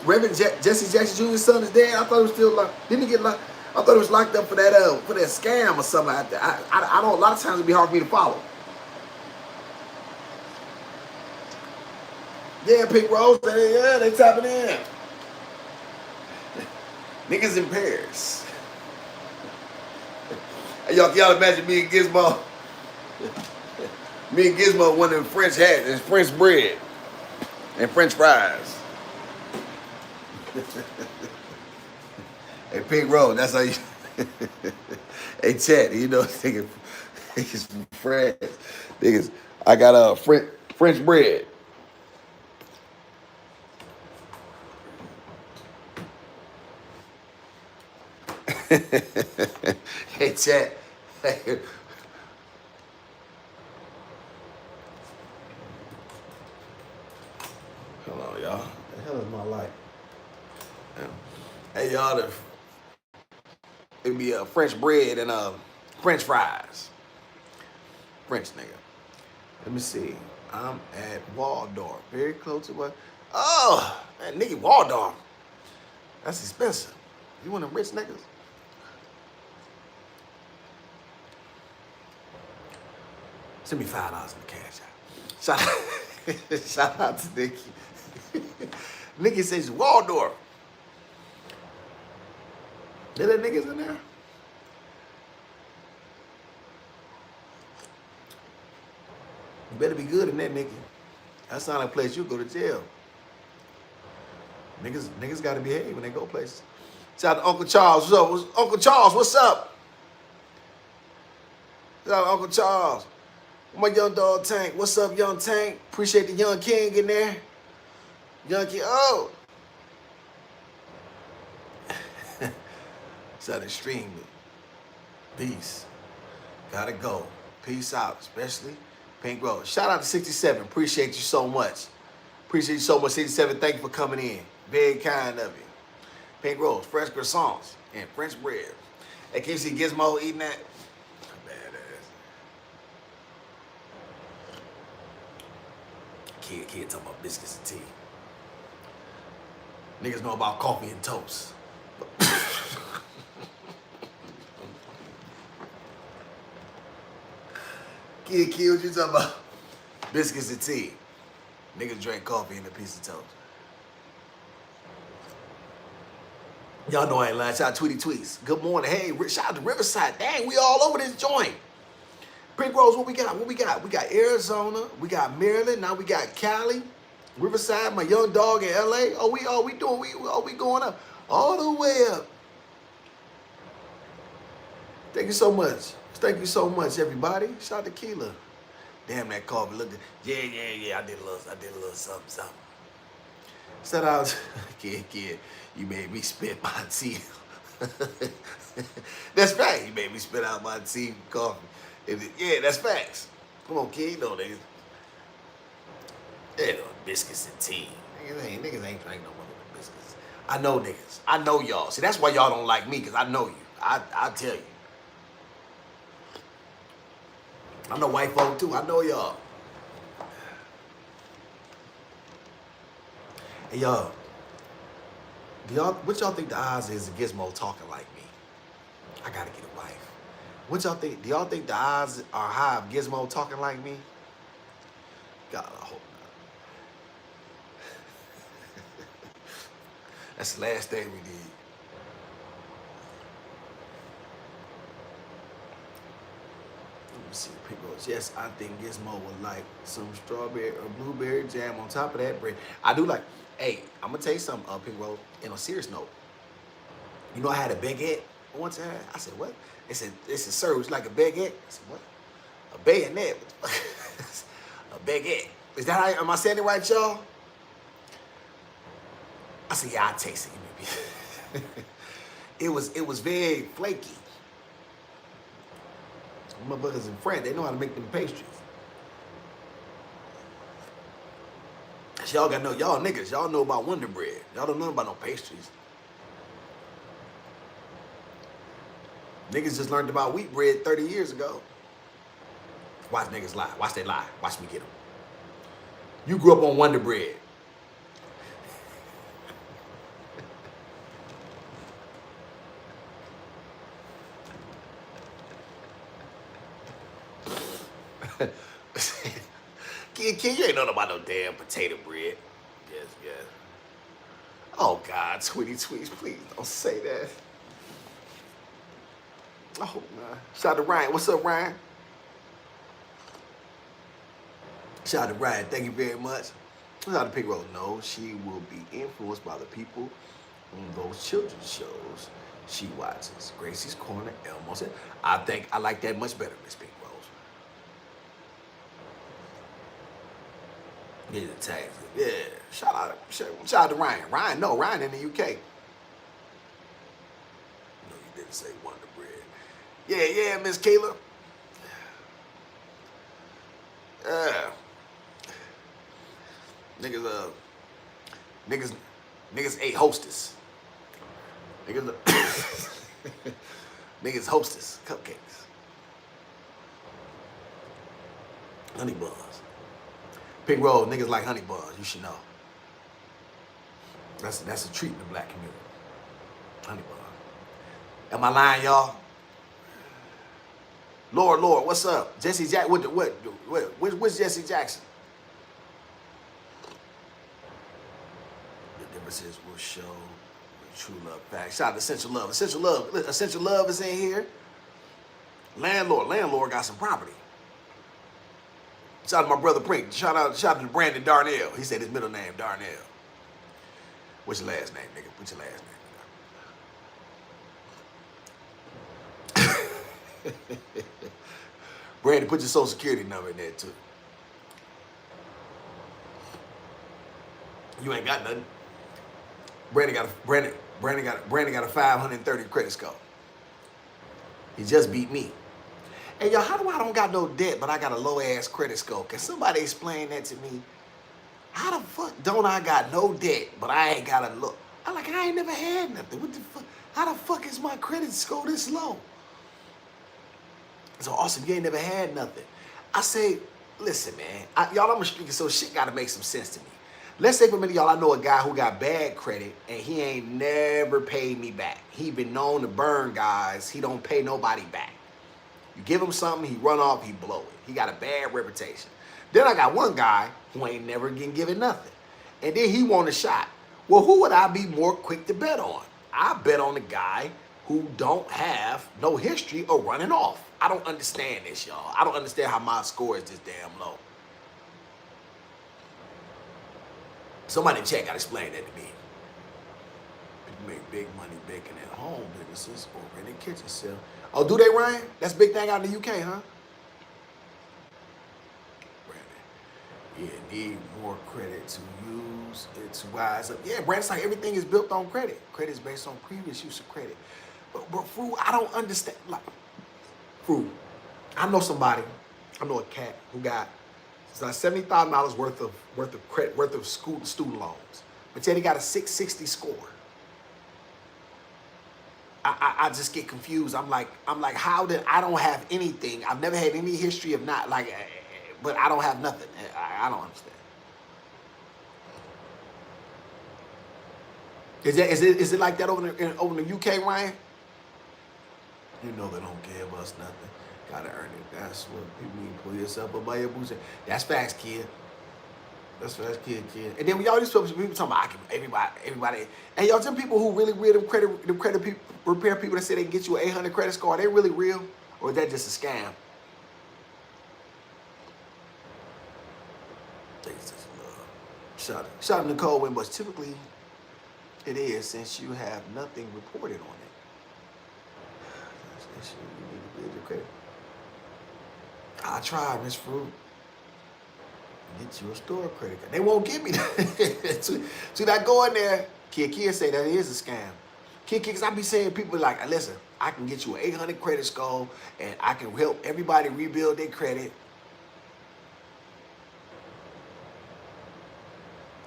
Jackson Jr.'s son is dead. I thought it was still like, didn't he get locked? I thought it was locked up for that scam or something like that. I know a lot of times it'd be hard for me to follow. Yeah, Pink Rose, they tapping in. Niggas in Paris. Hey, y'all imagine me and Gizmo? Me and Gizmo one of them French hats and French bread and French fries. Hey, Pink Rose, that's how you. Hey, Chat, you know, niggas from France. Niggas, I got French bread. Hey, Chat. Hold on, y'all. The hell is my light? Hey, y'all, it'd be French bread and French fries. French nigga. Let me see. I'm at Waldorf. Very close to what? Oh, that nigga Waldorf. That's expensive. You want them rich niggas? Send me $5 in the cash out. Shout out to Nikki. Nikki says Waldorf. There that niggas in there? You better be good in that, Nikki. That sound like a place you go to jail. Niggas gotta behave when they go places. Shout out to Uncle Charles. What's up? Uncle Charles, what's up? Shout out to Uncle Charles. My young dog Tank. What's up, young Tank? Appreciate the young king in there. Young king. Oh. Shout out extremely. Peace. Gotta go. Peace out, especially Pink Rose. Shout out to 67. Appreciate you so much. Appreciate you so much, 67. Thank you for coming in. Very kind of you. Pink Rose, fresh croissants and French bread. Hey, can you see Gizmo eating that? Badass. Kid talking about biscuits and tea. Niggas know about coffee and toast. Kid, what you talking about? Biscuits and tea. Niggas drink coffee and a piece of toast. Y'all know I ain't lying. Shout out to Tweety Tweets. Good morning. Hey, shout out to Riverside. Dang, we all over this joint. Pink Rose, what we got? What we got? We got Arizona. We got Maryland. Now we got Cali, Riverside. My young dog in LA. We going up all the way up. Thank you so much. Thank you so much, everybody. Shout out to Keela. Damn, that coffee looked good. Yeah. I did a little something. Shout out, kid. You made me spit my tea. That's right. You made me spit out my tea coffee. Yeah, that's facts. Come on, kid. You know niggas. They know biscuits and tea. Niggas ain't drinking no motherfucking biscuits. I know niggas. I know y'all. See, that's why y'all don't like me, because I know you. I tell you. I know white folk too. I know y'all. Hey y'all, what y'all think the odds is of Gizmo talking like me? I gotta get a wife. What y'all think? Do y'all think the odds are high of Gizmo talking like me? God, I hope not. That's the last thing we did. Let me see. Pink Rose. Yes, I think Gizmo would like some strawberry or blueberry jam on top of that bread. I do like. Hey, I'm gonna tell you something, Pink Rose. On a serious note, you know I had a baguette one time. I said, what? They said, sir, it's like a baguette. I said, what? A bayonet. A baguette. Is that how? Am I saying it right, y'all? I said, yeah, I'll taste it. It was very flaky. Motherfuckers in France, they know how to make them pastries. Y'all gotta know, y'all niggas, y'all know about Wonder Bread. Y'all don't know about no pastries. Niggas just learned about wheat bread 30 years ago. Watch niggas lie. Watch they lie. Watch me get them. You grew up on Wonder Bread. Kid, you ain't know about no damn potato bread. Yes. Oh, God, Tweety Tweets, please don't say that. I hope not. Shout out to Ryan. What's up, Ryan? Shout out to Ryan. Thank you very much. Shout out to Pink Rose. No, she will be influenced by the people on those children's shows she watches. Gracie's Corner, Elmo said. I think I like that much better, Miss Pink Rose. Get the tags. Yeah. Shout out to Ryan. Ryan in the UK. No, you didn't say Wonder Bread. Yeah, Miss Kayla. Niggas ate Hostess. Niggas Hostess cupcakes. Honey buns. Pink Rose, niggas like honey buns, you should know. That's a treat in the black community. Honey bun. Am I lying, y'all? Lord, what's up? Jesse Jackson, what's Jesse Jackson? The differences will show true love back. Shout out to Essential Love. Essential Love is in here. Landlord got some property. Shout out to my brother Pink. Shout out to Brandon Darnell. He said his middle name, Darnell. What's your last name, nigga? What's your last name? Brandon, put your social security number in there too. You ain't got nothing. Brandon got a 530 credit score. He just beat me. Hey, y'all, how do I don't got no debt, but I got a low-ass credit score? Can somebody explain that to me? How the fuck don't I got no debt, but I ain't got a look? I ain't never had nothing. What the fuck? How the fuck is my credit score this low? So, Austin, you ain't never had nothing. I say, listen, man. Y'all, I'm a speaker, so shit got to make some sense to me. Let's say for many of y'all, I know a guy who got bad credit, and he ain't never paid me back. He been known to burn guys. He don't pay nobody back. You give him something, he run off, he blow it. He got a bad reputation. Then I got one guy who ain't never getting given nothing. And then he want a shot. Well, who would I be more quick to bet on? I bet on the guy who don't have no history of running off. I don't understand this, y'all. I don't understand how my score is this damn low. Somebody in chat gotta explain that to me. People make big money baking at home businesses or renting kitchen sale. Oh, do they, Ryan? That's a big thing out in the UK, huh? Brandon. Yeah, need more credit to use it to wise up. Yeah, Brandon's like everything is built on credit. Credit is based on previous use of credit. But Fru, I don't understand. Like, Fru, I know somebody, I know a cat who got $70,000 worth of student loans, but yet he got a 660 score. I just get confused. I'm like, how did I don't have anything? I've never had any history of not like, but I don't have nothing. I don't understand. Is it like that over in the UK, Ryan? You know they don't give us nothing. Gotta earn it. That's what people mean. Pull yourself up by your boots. That's facts, kid. That's facts, kid. And then we all these people talking about everybody. And y'all, them people who really real, them credit people, repair people that say they can get you an 800 credit score, are they really real? Or is that just a scam? Shout out to Nicole Winbush. Typically, it is since you have nothing reported on it. You need to build your credit. I tried, Miss Fruit. Get you a store credit card. They won't give me that. So that go in there. Kid say that is a scam. Kid, because I be saying people like, listen, I can get you an 800 credit score and I can help everybody rebuild their credit.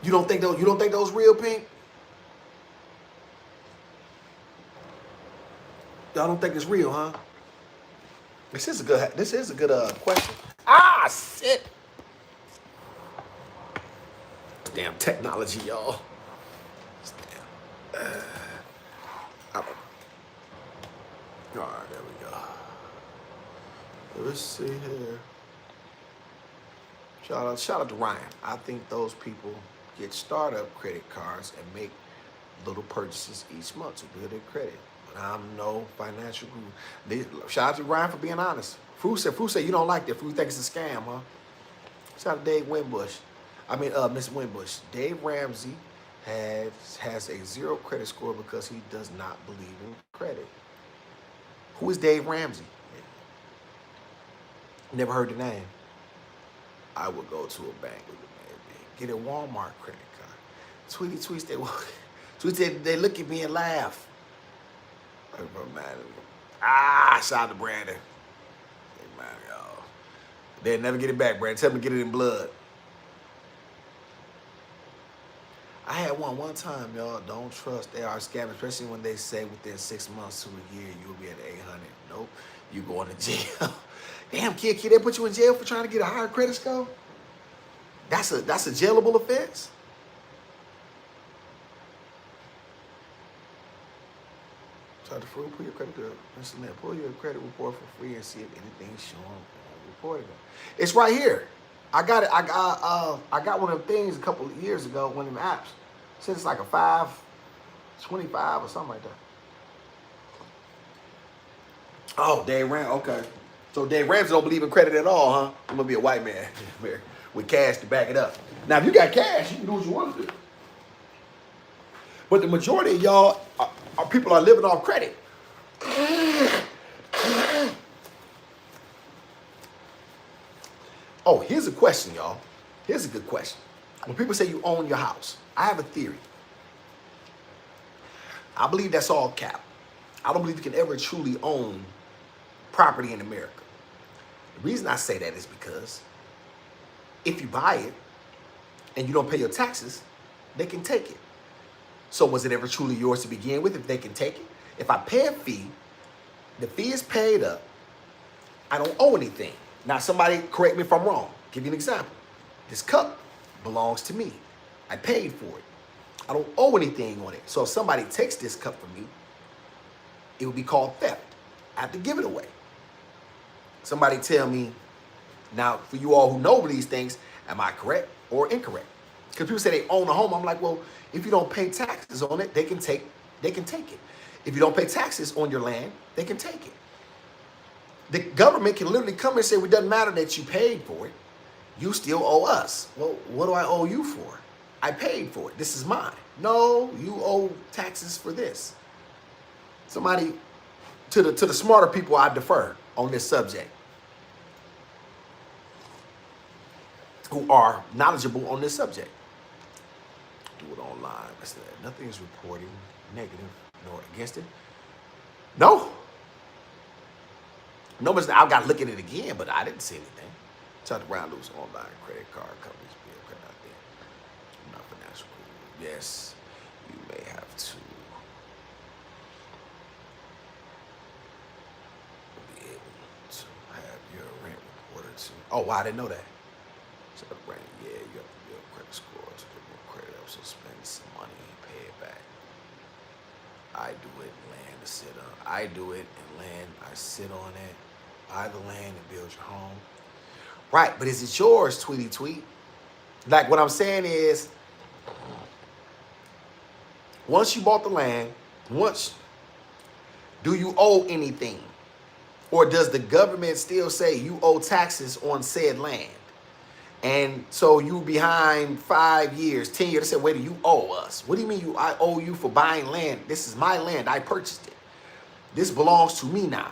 You don't think those real, Pink? Y'all don't think it's real, huh? This is a good question. Ah, shit. Damn technology, y'all. All right, there we go. Let's see here. Shout out to Ryan. I think those people get startup credit cards and make little purchases each month to build their credit. But I'm no financial guru. Shout out to Ryan for being honest. Fruit said you don't like that. Fruit thinks it's a scam, huh? Shout out to Dave Winbush. Miss Winbush. Dave Ramsey has a 0 credit score because he does not believe in credit. Who is Dave Ramsey? Never heard the name. I would go to a bank with a man. Get a Walmart credit card. Tweety tweets they look at me and laugh. Shout out to Brandon. Hey, man, y'all. They'll never get it back, Brandon. Tell them to get it in blood. I had one time, y'all. Don't trust. They are scammers, especially when they say within 6 months to a year you'll be at 800. Nope. You going to jail. Damn, kid, they put you in jail for trying to get a higher credit score? That's a jailable offense? Try to pull your credit report. Pull your credit report for free and see if anything's showing reported. It's right here. I got it. I got one of them things a couple of years ago, one of them apps. Says it's like a 525 or something like that. Oh, Dave Ramsey. Okay. So Dave Ramsey don't believe in credit at all, huh? I'm gonna be a white man with cash to back it up. Now, if you got cash, you can do what you want to do. But the majority of y'all people are living off credit. Oh, here's a question, y'all. Here's a good question. When people say you own your house, I have a theory. I believe that's all cap. I don't believe you can ever truly own property in America. The reason I say that is because if you buy it and you don't pay your taxes, they can take it. So was it ever truly yours to begin with if they can take it? If I pay a fee, the fee is paid up, I don't owe anything. Now somebody correct me if I'm wrong. Give you an example. This cup belongs to me. I paid for it. I don't owe anything on it. So if somebody takes this cup from me, it would be called theft. I have to give it away. Somebody tell me, now for you all who know these things, am I correct or incorrect? Because people say they own a home. I'm like, well, if you don't pay taxes on it, they can take it. If you don't pay taxes on your land, they can take it. The government can literally come and say, well, it doesn't matter that you paid for it. You still owe us. Well, what do I owe you for? I paid for it. This is mine. No, you owe taxes for this. Somebody, to the smarter people, I defer on this subject, who are knowledgeable on this subject. Do it online. Nothing is reporting negative nor against it. No. Nobody's. I've got to look at it again, but I didn't see anything. Charge around loose online credit card companies bill credit out there. Not financial. Yes, you may have to be able to have your rent reported to. Oh, wow, I didn't know that. So rent, yeah, you have to build credit score to get more credit up. So spend some money and pay it back. I do it in land to sit on. I do it in land. I sit on it. Buy the land and build your home. Right, but is it yours, Tweety Tweet? Like what I'm saying is, once you bought the land, do you owe anything? Or does the government still say you owe taxes on said land? And so you behind 5 years, 10 years, they say, wait, you owe us. What do you mean I owe you for buying land? This is my land, I purchased it. This belongs to me now.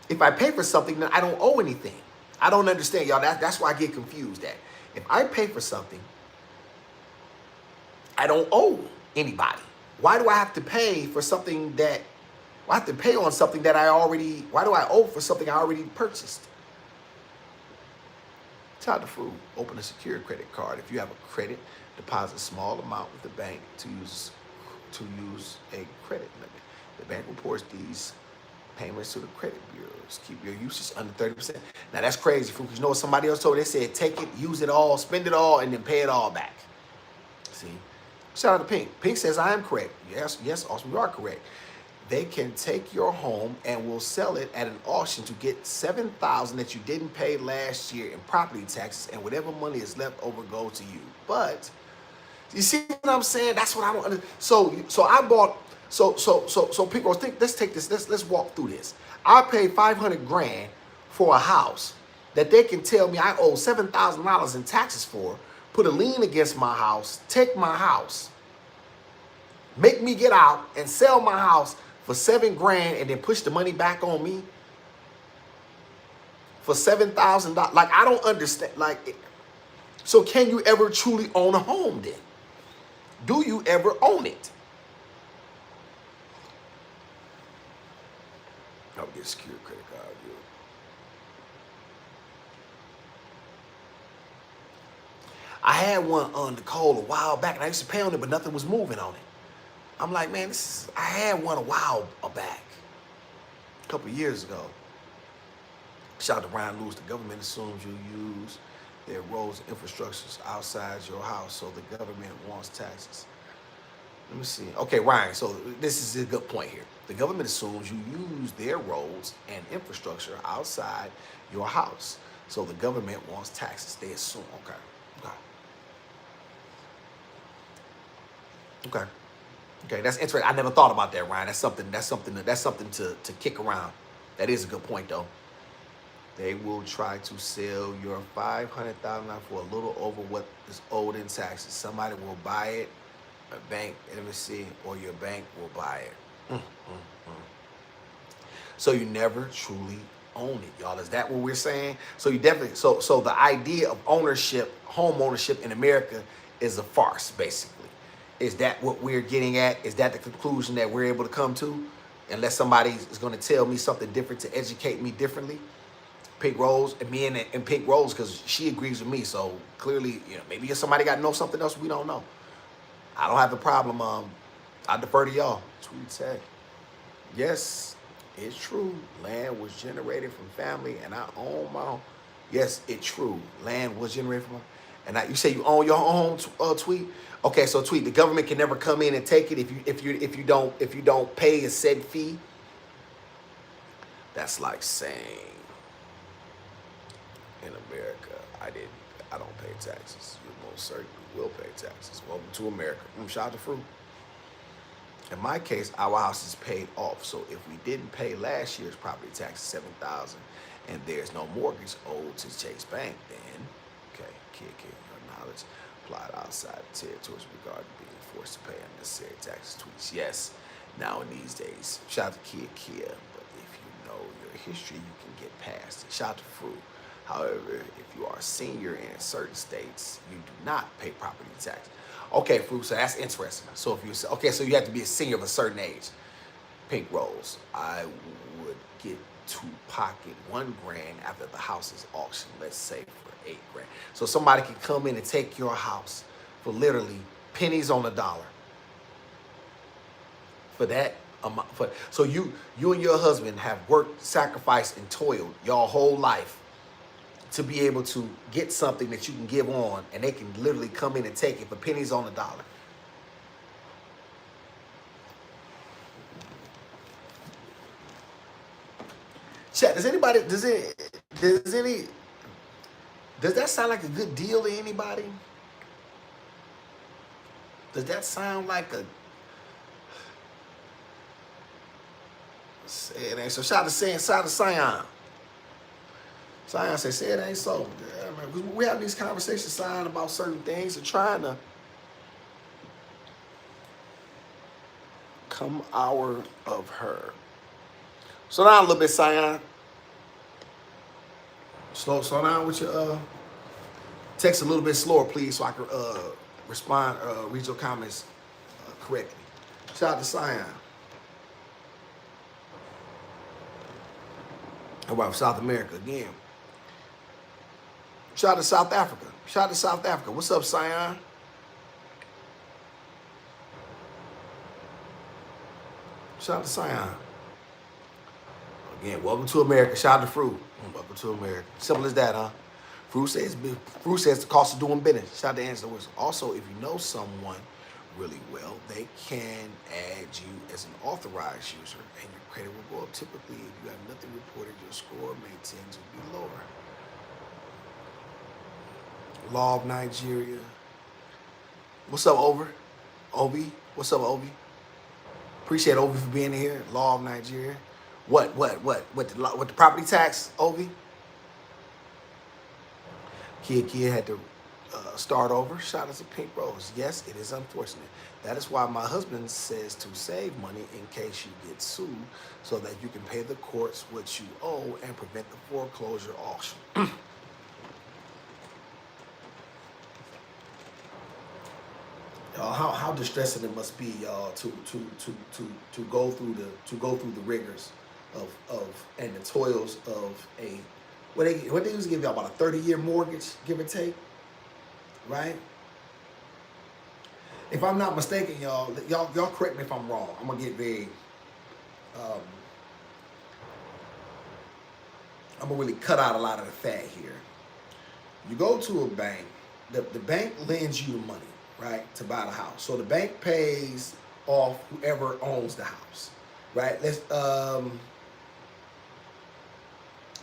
If I pay for something, then I don't owe anything. I don't understand, y'all. That's why I get confused at. If I pay for something, I don't owe anybody. Why do I have to pay for something that, I have to pay on something that why do I owe for something I already purchased? Child the food. Open a secure credit card. If you have a credit, deposit a small amount with the bank to use a credit limit. The bank reports these payments to the credit bureaus. Keep your usage under 30%. Now that's crazy, food, because you know what somebody else told me? They said take it, use it all, spend it all, and then pay it all back. See? Shout out to Pink. Pink says I am correct. Yes, also you are correct. They can take your home and will sell it at an auction to get $7,000 that you didn't pay last year in property taxes, and whatever money is left over goes to you. But you see what I'm saying? That's what I don't understand. So I bought. So people think, let's take this, let's walk through this. I paid $500,000 for a house that they can tell me I owe $7,000 in taxes for, put a lien against my house, take my house, make me get out and sell my house for $7,000 and then push the money back on me for $7,000. Like, I don't understand. Like, so can you ever truly own a home then? Do you ever own it? I'll get a secure credit card. I had one on Nicole a while back, and I used to pay on it, but nothing was moving on it. I'm like, man, I had one a while back, a couple of years ago. Shout out to Ryan Lewis. The government assumes you use their roads and infrastructures outside your house, so the government wants taxes. Let me see. Okay, Ryan, so this is a good point here. The government assumes you use their roads and infrastructure outside your house. So the government wants taxes. They assume. Okay, that's interesting. I never thought about that, Ryan. That's something to kick around. That is a good point, though. They will try to sell your $500,000 for a little over what is owed in taxes. Somebody will buy it. A bank, let me see, or your bank will buy it. So you never truly own it, y'all. Is that what we're saying? So you definitely, so the idea of ownership, home ownership in America is a farce, basically. Is that what we're getting at? Is that the conclusion that we're able to come to? Unless somebody is going to tell me something different to educate me differently. Pink Rose, and me and Pink Rose, because she agrees with me. So clearly, maybe somebody got to know something else we don't know. I don't have a problem. I defer to y'all. Tweet said, yes, it's true. Land was generated from family, and I own my home. Yes, it's true. Land was generated from. And you say you own your home, Tweet. Okay, so Tweet, the government can never come in and take it if you don't pay a said fee. That's like saying in America, I don't pay taxes. You most certainly will pay taxes. Welcome to America. Shout out to Fruit. In my case, our house is paid off. So if we didn't pay last year's property tax, $7,000, and there's no mortgage owed to Chase Bank, then okay, kid, your knowledge applied outside the territories regarding being forced to pay unnecessary taxes, tweets. Yes, now in these days, shout out to Kid, but if you know your history, you can get past it. Shout out to Fruit. However, if you are a senior in certain states, you do not pay property tax. Okay, Fruit, so that's interesting. So if you say, okay, so you have to be a senior of a certain age. Pink Rose, I would get to pocket $1,000 after the house is auctioned, let's say for $8,000. So somebody can come in and take your house for literally pennies on the dollar. For that amount, so you and your husband have worked, sacrificed, and toiled your whole life to be able to get something that you can give on, and they can literally come in and take it for pennies on the dollar. Chat, does that sound like a good deal to anybody? Does that sound like a, say it ain't so? Shout out to Sion. Sion said, say it ain't so. Yeah, man. We have these conversations, Sion, about certain things and trying to come hour of her. Slow down a little bit, Sion. Slow down with your text a little bit slower, please, so I can respond, read your comments correctly. Shout out to Sion. How about South America again? Shout out to South Africa. Shout out to South Africa. What's up, Sion? Shout out to Sion. Again, welcome to America. Shout out to Fruit. Welcome to America. Simple as that, huh? Fruit says the cost of doing business. Shout out to Angela Wilson. Also, if you know someone really well, they can add you as an authorized user, and your credit will go up. Typically, if you have nothing reported, your score may tend to be lower. Law of Nigeria. What's up, Obi? What's up, Obi? Appreciate Obi for being here. Law of Nigeria. What the property tax, Obi? Kid had to start over. Shout out to Pink Rose. Yes, it is unfortunate. That is why my husband says to save money in case you get sued, so that you can pay the courts what you owe and prevent the foreclosure auction. Y'all, how distressing it must be, y'all, to go through the rigors of and the toils of a what they used to give y'all, about a 30-year mortgage, give or take, right? If I'm not mistaken, y'all correct me if I'm wrong. I'm gonna get very I'm gonna really cut out a lot of the fat here. You go to a bank, the bank lends you the money, right, to buy the house. So the bank pays off whoever owns the house, right? Let's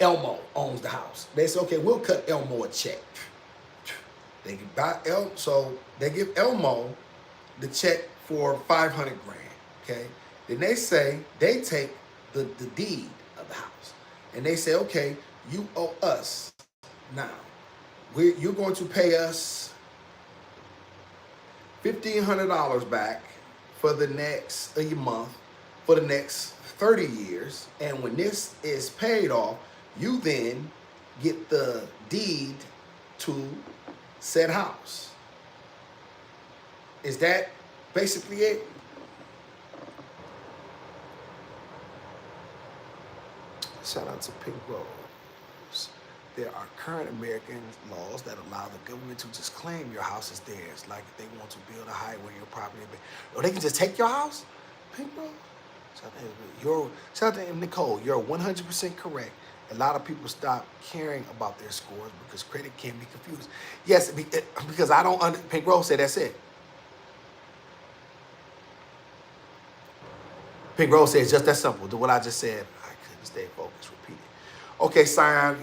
Elmo owns the house. They say, okay, we'll cut Elmo a check. They can buy so they give Elmo the check for $500,000. Okay, then they say they take the deed of the house, and they say, okay, you owe us now. You're going to pay us $1,500 back for the next month for the next 30 years, and when this is paid off, you then get the deed to said house. Is that basically it? Shout out to Pink Rose. There are current American laws that allow the government to just claim your house as theirs. Like if they want to build a highway on your property, or they can just take your house. Pink Rose. Shout out to Nicole. You're 100% correct. A lot of people stop caring about their scores because credit can be confused. Yes, because I don't. Pink Rose said that's it. Pink Rose says just that simple. To what I just said, I couldn't stay focused. Repeat it. Okay, Sion.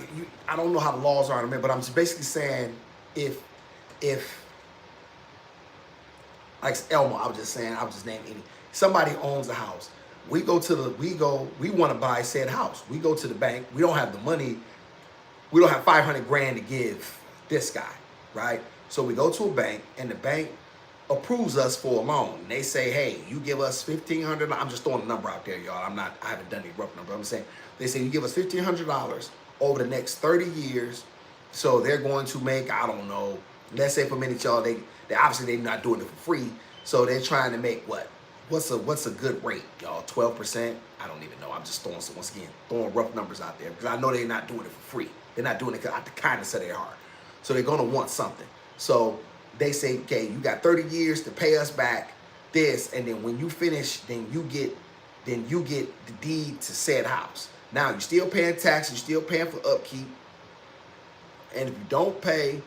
I don't know how the laws are in America, but I'm just basically saying if like Elmo, I was just naming any. Somebody owns a house. We want to buy said house. We go to the bank. We don't have the money. We don't have 500 grand to give this guy, right? So we go to a bank, and the bank approves us for a loan. And they say, hey, you give us $1,500. I'm just throwing a number out there, y'all. I haven't done any rough number. I'm saying, they say you give us $1,500 over the next 30 years. So they're going to make, I don't know, let's say for many of y'all, they obviously they're not doing it for free. So they're trying to make what? What's a good rate, y'all? 12%? I don't even know. I'm just throwing rough numbers out there because I know they're not doing it for free. They're not doing it out the kindness of their heart. So they're gonna want something. So they say, okay, you got 30 years to pay us back this, and then when you finish, then you get the deed to said house. Now you're still paying taxes, you're still paying for upkeep, and if you don't pay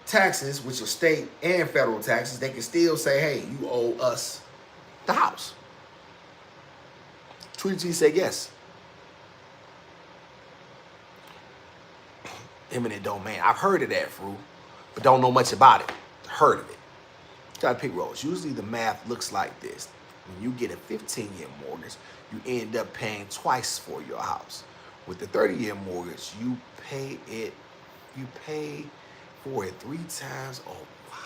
taxes, which are state and federal taxes, they can still say, hey, you owe us the house. Tweety G said yes. Eminent domain. I've heard of that, Fru, but don't know much about it. Heard of it. Got to pick rolls. Usually the math looks like this. When you get a 15-year mortgage, you end up paying twice for your house. With the 30-year mortgage, you pay for it 3 times. Oh, wow.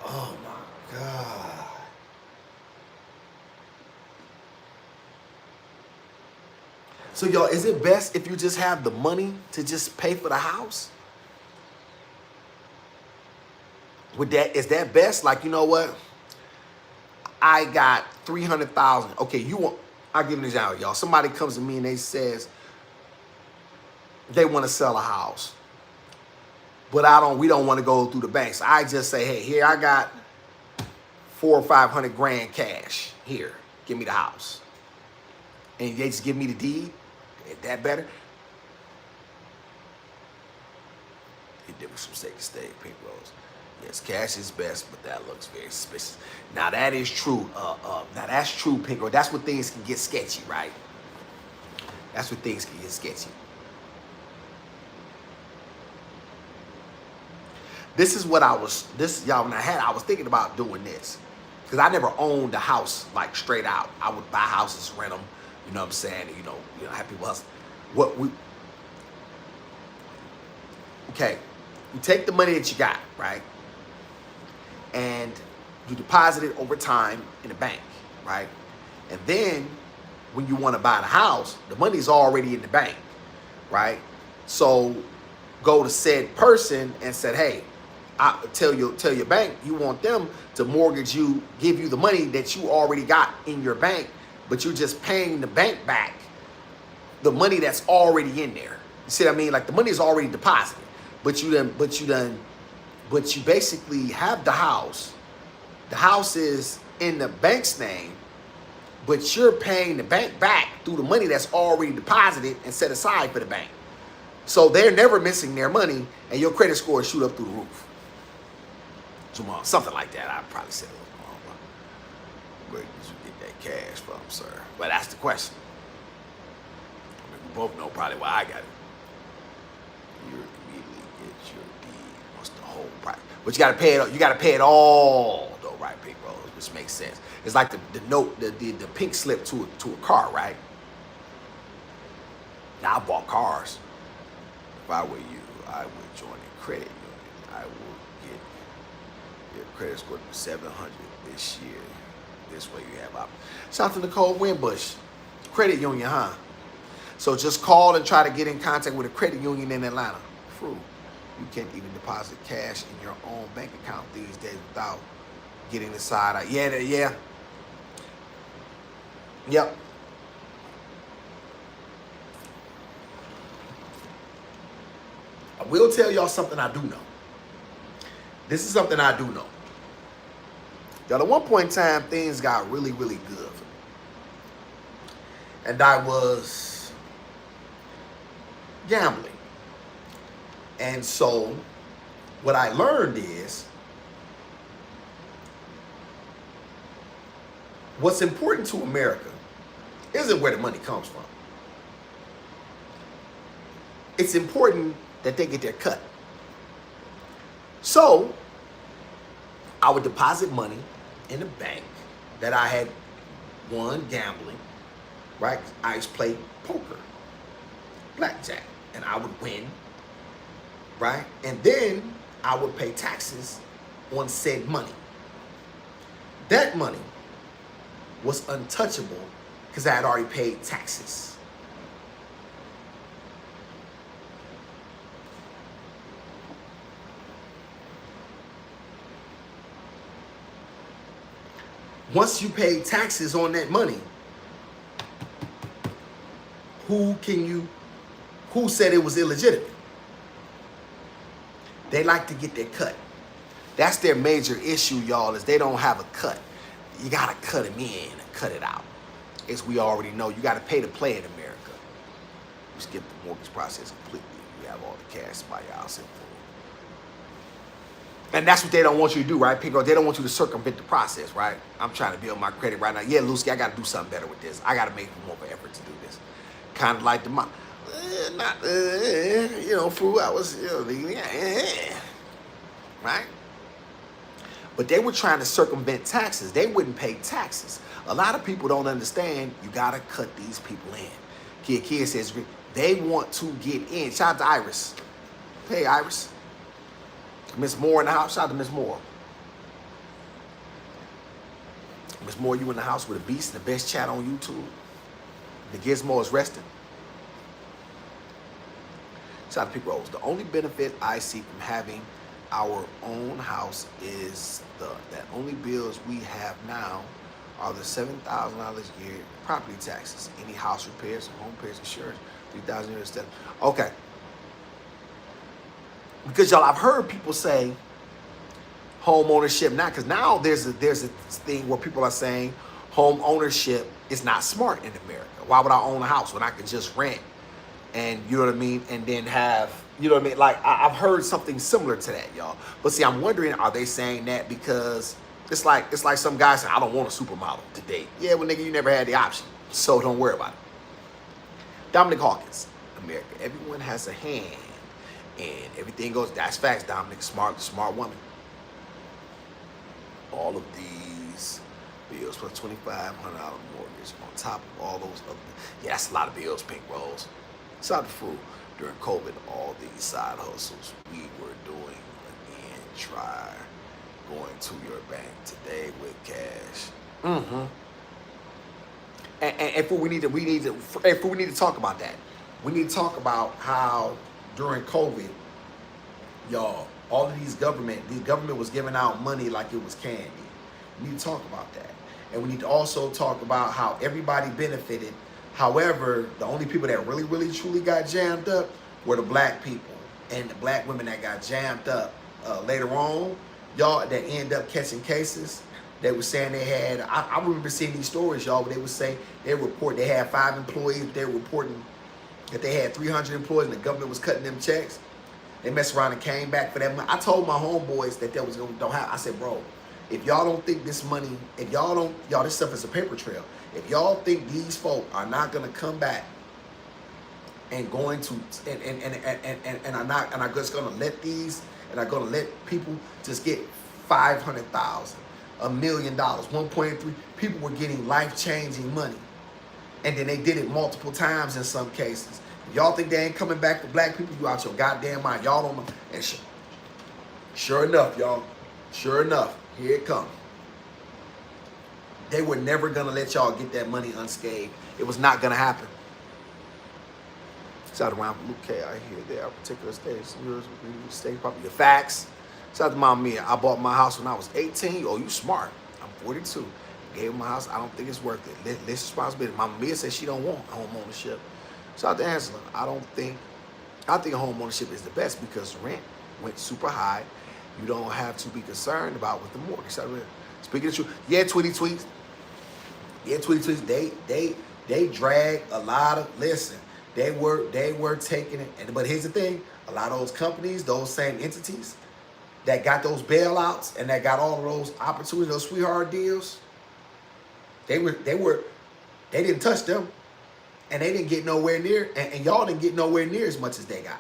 Oh, my God. So, y'all, is it best if you just have the money to just pay for the house? Is that best? Like, you know what? I got $300,000. Okay, I'll give you an example, y'all. Somebody comes to me and they says they want to sell a house, but we don't want to go through the banks. I just say, hey, here I got 400 or 500 grand cash. Here, give me the house, and they just give me the deed. Is that better? It did with some sake of stay, Pink Rose. Yes, cash is best, but that looks very suspicious. Now that is true. Now that's true, Pink Rose. That's when things can get sketchy, right? That's when things can get sketchy. This is what I was thinking about doing this. Because I never owned a house like straight out. I would buy houses, rent them, you know what I'm saying? And, you know, have people hustle. Okay, you take the money that you got, right? And you deposit it over time in the bank, right? And then when you want to buy the house, the money's already in the bank, right? So go to said person and said, hey, tell your bank you want them to mortgage you, give you the money that you already got in your bank, but you're just paying the bank back the money that's already in there. You see what I mean? Like the money is already deposited, but you basically have the house. The house is in the bank's name, but you're paying the bank back through the money that's already deposited and set aside for the bank. So they're never missing their money, and your credit score shoot up through the roof. Something like that. I probably said a little wrong. Where did you get that cash from, sir? But that's the question. I mean, we both know probably why I got it. You immediately get your deed. What's the whole price? But you gotta pay it. You gotta pay it all, though, right, Pink Rose? Which makes sense. It's like the note, the pink slip to a car, right? Now I bought cars. If I were you, I would join a credit union. I will get your credit score to 700 this year. This way you have options. Shout out to Nicole Winbush. Credit union, huh? So just call and try to get in contact with a credit union in Atlanta. True. You can't even deposit cash in your own bank account these days without getting the side out. Yeah. Yep. I will tell y'all something I do know. This is something I do know. Y'all, at one point in time, things got really, really good for me. And I was gambling. And so what I learned is what's important to America isn't where the money comes from. It's important that they get their cut. So I would deposit money in the bank that I had won gambling, right? I used to play poker, blackjack, and I would win, right? And then I would pay taxes on said money. That money was untouchable because I had already paid taxes. Once you pay taxes on that money, who said it was illegitimate? They like to get their cut. That's their major issue, y'all, is they don't have a cut. You gotta cut them in and cut it out. As we already know, you gotta pay to play in America. You skip the mortgage process completely. You have all the cash by your house. And that's what they don't want you to do, right, Pico? They don't want you to circumvent the process, right? I'm trying to build my credit right now. Yeah, Lucy, I got to do something better with this. I got to make more of an effort to do this. Kind of like the fool, I was, right? But they were trying to circumvent taxes. They wouldn't pay taxes. A lot of people don't understand you got to cut these people in. Kid says they want to get in. Shout out to Iris. Hey, Iris. Miss Moore in the house. Shout out to Miss Moore. Miss Moore, you in the house with a beast, the best chat on YouTube. The Gizmo is resting. Shout out to Pete Rose. The only benefit I see from having our own house is that only bills we have now are the $7,000 a year property taxes, any house repairs, home repairs, insurance, $3,000 a year instead. Okay. Because y'all, I've heard people say home ownership now, because now there's a thing where people are saying home ownership is not smart in America. Why would I own a house when I could just rent and, you know what I mean, and then have, you know what I mean? Like, I've heard something similar to that, y'all. But see, I'm wondering, are they saying that because it's like some guy saying, I don't want a supermodel to date. Yeah, well, nigga, you never had the option, so don't worry about it. Dominic Hawkins, America, everyone has a hand. And everything goes, that's facts, Dominic, smart woman. All of these bills plus $2,500 mortgage on top of all those other, yeah, that's a lot of bills, Pink Rose. Shout out to Food. During COVID, all these side hustles we were doing, again, try going to your bank today with cash. Mm-hmm. And we need to talk about that. We need to talk about how during COVID, y'all, all of the government was giving out money like it was candy. We need to talk about that. And we need to also talk about how everybody benefited. However, the only people that really, really, truly got jammed up were the black people and the black women that got jammed up later on. Y'all, that end up catching cases. They were saying they had, I remember seeing these stories, y'all, where they would say, they had 5 employees, they were reporting that they had 300 employees and the government was cutting them checks. They messed around and came back for that money. I told my homeboys that was don't have. I said, bro, if y'all don't think this money, this stuff is a paper trail. If y'all think these folk are not gonna come back and going to and are just gonna let people just get 500,000, $1 million, 1.3, people were getting life-changing money. And then they did it multiple times in some cases. Y'all think they ain't coming back for black people? You out your goddamn mind. Y'all don't know. And sure enough, y'all. Sure enough, here it comes. They were never going to let y'all get that money unscathed. It was not going to happen. Shout out around Luke K. I hear there are particular states. State property. The facts. Shout out to Mama Mia. I bought my house when I was 18. Oh, you smart. I'm 42. Gave my house. I don't think it's worth it. Less responsibility. Mama Mia says she don't want home ownership. Shout out to Angela. I think home ownership is the best because rent went super high. You don't have to be concerned about with the mortgage. Speaking of truth, yeah, Tweety Tweets. Yeah, Tweety Tweets. They drag a lot of. Listen, they were taking it. But here's the thing: a lot of those companies, those same entities that got those bailouts and that got all of those opportunities, those sweetheart deals. They didn't touch them. And they didn't get nowhere near, and y'all didn't get nowhere near as much as they got.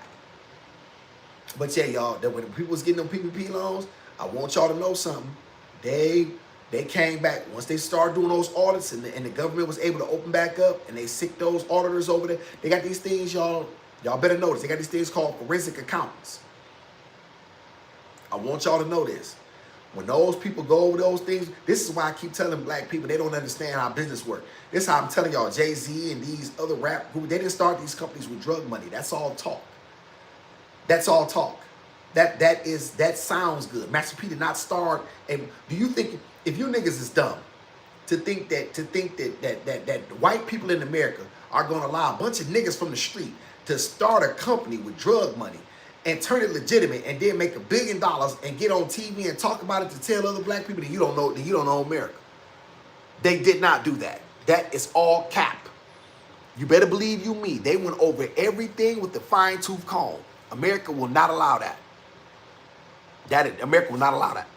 But yeah, y'all, that when people was getting them PPP loans, I want y'all to know something. They came back once they started doing those audits, and the government was able to open back up, and they sicked those auditors over there. They got these things, y'all. Y'all better notice. They got these things called forensic accountants. I want y'all to know this. When those people go over those things, this is why I keep telling black people they don't understand how business works. This is how I'm telling y'all, Jay-Z and these other rap groups, they didn't start these companies with drug money. That's all talk. That's all talk. That sounds good. Master P did not start. And do you think if you niggas is dumb to think that white people in America are gonna allow a bunch of niggas from the street to start a company with drug money and turn it legitimate and then make $1 billion and get on TV and talk about it to tell other black people that you don't know America? They did not do that. That is all cap. You better believe you me. They went over everything with the fine-tooth comb. America will not allow that. America will not allow that.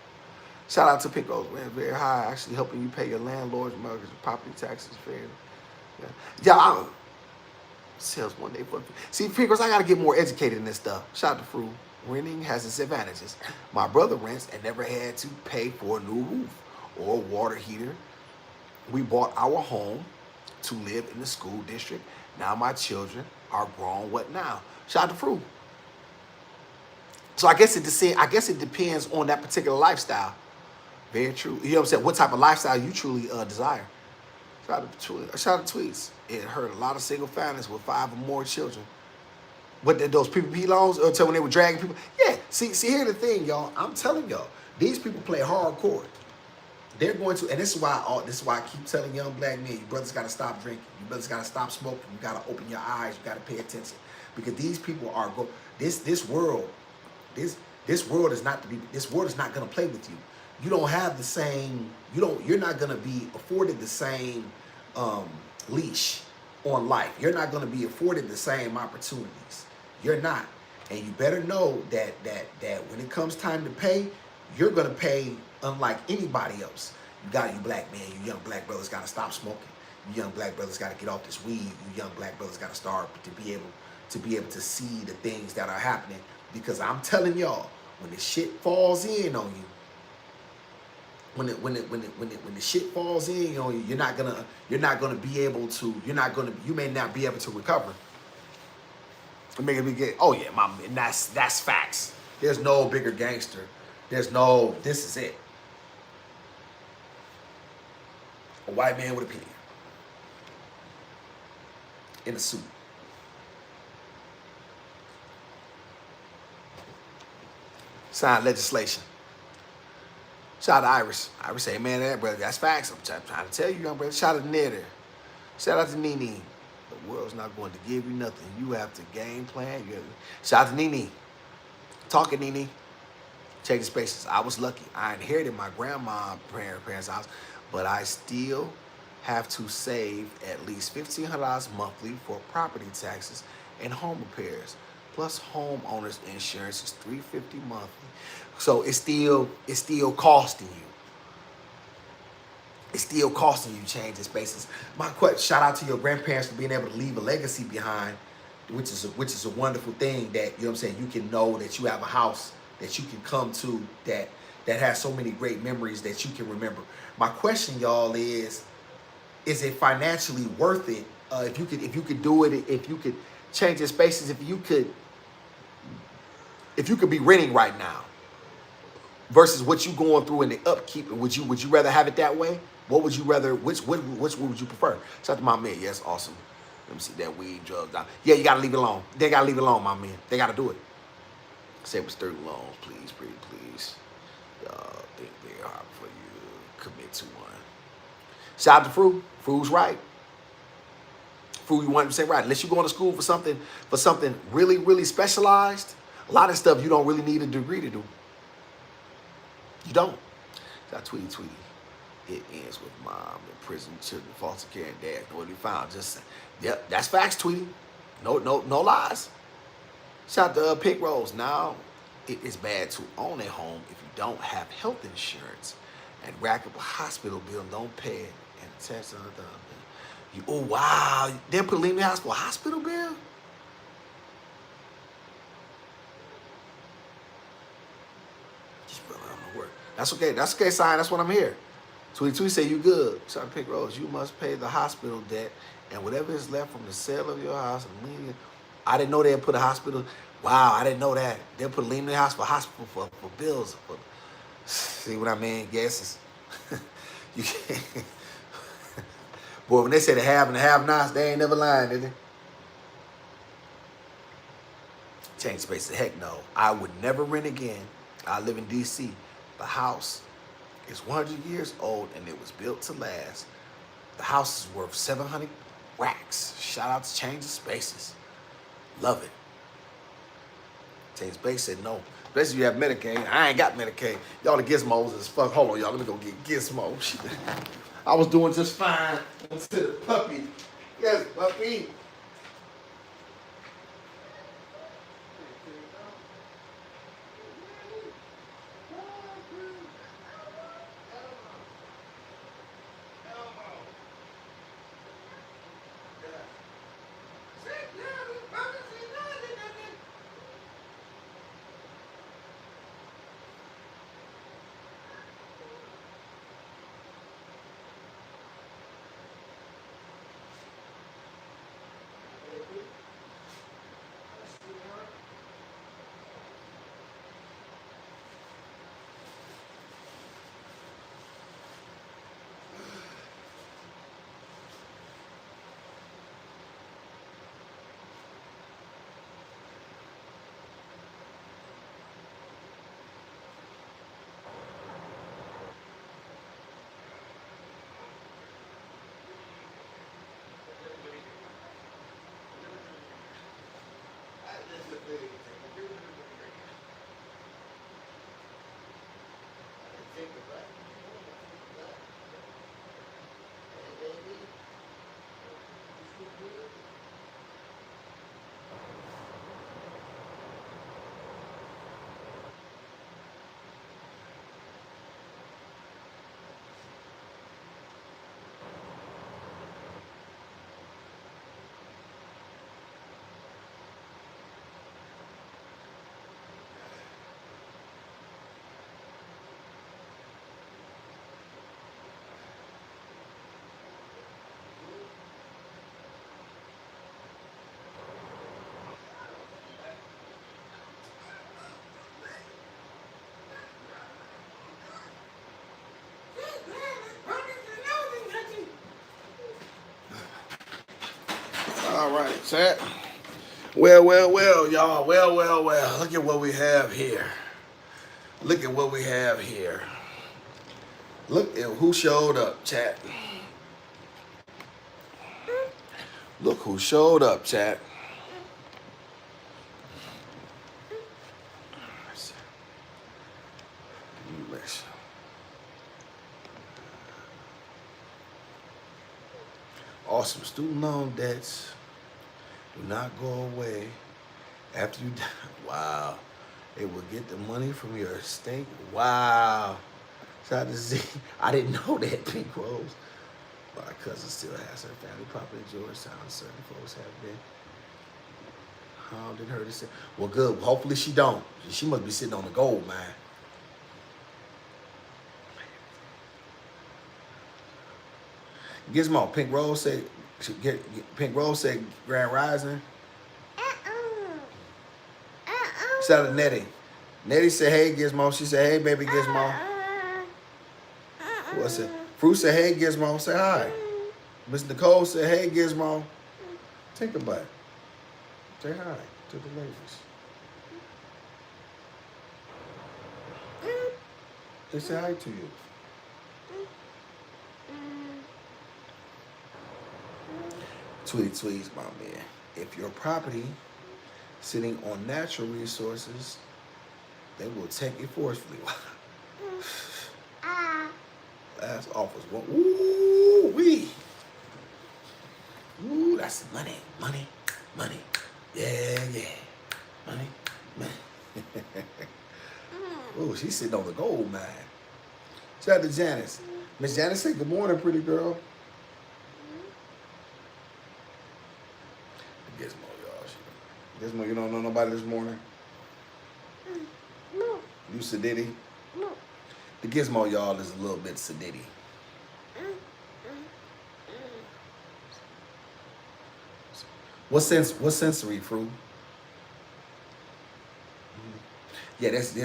Shout out to Pickles, man. Very high, actually helping you pay your landlord's mortgage, property taxes, fair. Yeah, sales one day for. See, Pickles, I gotta get more educated in this stuff. Shout out to Fru. Renting has its advantages. My brother rents and never had to pay for a new roof or water heater. We bought our home to live in the school district. Now my children are grown. What now? Shout out to Fru. So I guess it depends on that particular lifestyle. Very true. You know what I'm saying? What type of lifestyle you truly desire. Shout out to tweets. It hurt a lot of single families with 5 or more children. What did those PPP loans until when they were dragging people? Yeah. See, here's the thing, y'all. I'm telling y'all, these people play hardcore. They're going to, and this is why I keep telling young black men, you brothers got to stop drinking. You brothers got to stop smoking. You got to open your eyes. You got to pay attention, because these people are this world is not going to play with you. You don't have the same. You're not going to be afforded the same leash on life. You're not going to be afforded the same opportunities. You're not, and you better know that when it comes time to pay, you're going to pay unlike anybody else. You black men, you young black brothers got to stop smoking. You young black brothers got to get off this weed. You young black brothers got to start to be able to see the things that are happening. Because I'm telling y'all, when the shit falls in on you, when the shit falls in on you, you may not be able to recover. Oh yeah, and that's facts. There's no bigger gangster. This is it. A white man with a pen. In a suit. Sign legislation. Shout out to Iris. Iris say, man, that brother, that's facts. I'm trying to tell you, young brother. Shout out to Ned there. Shout out to Nene. The world's not going to give you nothing. You have to game plan. Shout out to Nene. Talking Nene. Check the spaces. I was lucky. I inherited my grandma's parents' house, but I still have to save at least $1,500 monthly for property taxes and home repairs. Plus homeowners insurance is $350 monthly. So it's still costing you. It's still costing you change in spaces. Shout out to your grandparents for being able to leave a legacy behind, which is a wonderful thing, that, you know what I'm saying, you can know that you have a house that you can come to that has so many great memories that you can remember. My question, y'all, is it financially worth it? If you could do it, if you could change your spaces, if you could be renting right now versus what you going through in the upkeep, would you rather have it that way? What would you rather? Which would you prefer? Shout out to my man. Yes, awesome. Let me see that weed, drugs down. Yeah, you gotta leave it alone. They gotta leave it alone, my man. They gotta do it. Say with student loans, please, pretty please. Think very hard before you commit to one. Shout out to Fru. Fru's right. Fru, you 100% right. Unless you go to school for something really, really specialized, a lot of stuff you don't really need a degree to do. You don't. Shout out to Tweety. It ends with mom in prison, children, foster care, and dad. What we found? Just, yep, that's facts, Tweety. No lies. Shout out to Pink Rose. Now, it is bad to own a home if you don't have health insurance and rack up a hospital bill and don't pay it and attach to the oh wow, they put leave me house for a hospital bill. Just brother, I'm gonna work. That's okay. That's okay, sign. That's what I'm here. Tweety Tweety say you good. Son Pink Rose, you must pay the hospital debt and whatever is left from the sale of your house. I didn't know they'd put a hospital. Wow, I didn't know that. They'll put a lien in the hospital for bills. See what I mean? Guesses. You can't. Boy, when they say the have and the have-nots, they ain't never lying, did they? Change space. Heck no. I would never rent again. I live in D.C. The house is 100 years old and it was built to last. The house is worth 700 racks. Shout out to Change of Spaces. Love it. Change Space said no. Especially if you have Medicaid. I ain't got Medicaid. Y'all the Gizmos as fuck. Hold on, y'all. Let me go get Gizmo. I was doing just fine until the puppy. Yes, puppy. All right, chat. Well, y'all. Well. Look at what we have here. Look at what we have here. Look at who showed up, chat. Look who showed up, chat. Awesome student loan debts do not go away after you die. Wow. It will get the money from your estate. Wow. Shout out to Z. I didn't know that, Pink Rose. My cousin still has her family property in Georgetown. Certain folks have been. How did her to say? Well, good. Hopefully she don't. She must be sitting on the gold mine. Gizmo, Pink Rose said, Pink Rose said Grand Rising. Shout out to Nettie. Nettie said, hey, Gizmo. She said, hey, baby Gizmo. What's it? Fruit said, hey, Gizmo. Say hi. Miss Nicole said, hey, Gizmo. Take a bite. Say hi to the ladies. They say hi to you. Tweets, my man. If your property sitting on natural resources, they will take it forcefully. Last offers. Ooh, wee. Ooh, that's money. Yeah. Money. Ooh, she's sitting on the gold mine. Shout out to Janice. Miss Janice said, good morning, pretty girl. Gizmo, y'all. Gizmo, you don't know nobody this morning? No. You Sadiddy? No. The Gizmo, y'all, is a little bit sedity. What sensory, Fru? Yeah, that's a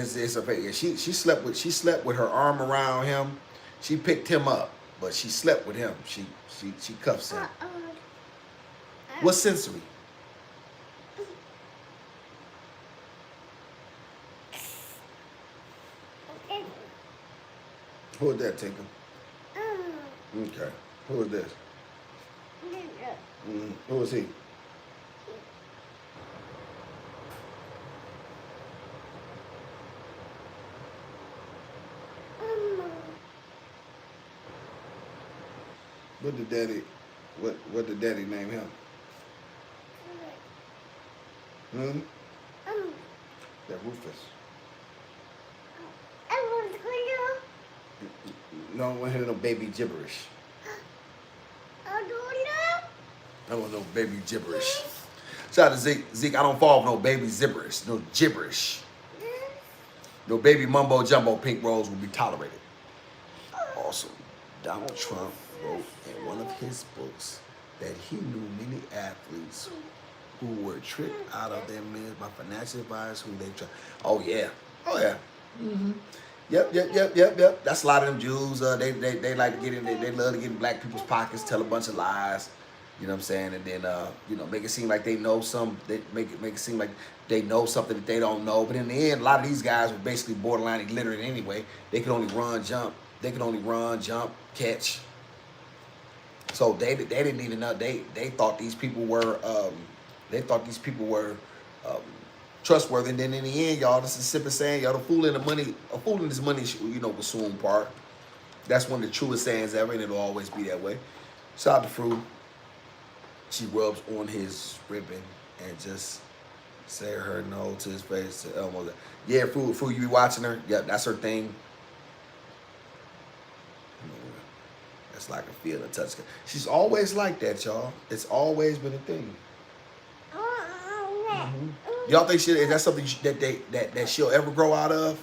yeah, she slept with her arm around him. She picked him up, but she slept with him. She cuffs him. What sensory? Who is that, Tinker? Okay. Who is this? Who is he? What did daddy? What did daddy name him? Hmm. That Rufus. No, I want to hear no baby gibberish. I don't want no baby gibberish. Shout out to Zeke. Zeke, I don't fall for no baby gibberish. No gibberish. No baby mumbo jumbo pink rolls will be tolerated. Also, Donald Trump wrote in one of his books that he knew many athletes who were tricked out of their millions by financial advisors who they tried. Oh yeah. Oh yeah. Mm-hmm. Yep. That's a lot of them Jews. They like to get in. They love to get in black people's pockets, tell a bunch of lies. You know what I'm saying? And then make it seem like they know some. They make it seem like they know something that they don't know. But in the end, a lot of these guys were basically borderline illiterate anyway. They could only run, jump. They could only run, jump, catch. So they didn't even know. They thought these people were trustworthy. And then in the end, y'all, this is simple saying, y'all, a fool in this money, will soon part. That's one of the truest sayings ever, and it'll always be that way. Shout out to Fru. She rubs on his ribbon and just say her no to his face. To Elmo. Yeah, Fru, you be watching her? Yep, that's her thing. That's like a feel and touch. She's always like that, y'all. It's always been a thing. Mm-hmm. Y'all think is that something that she'll ever grow out of?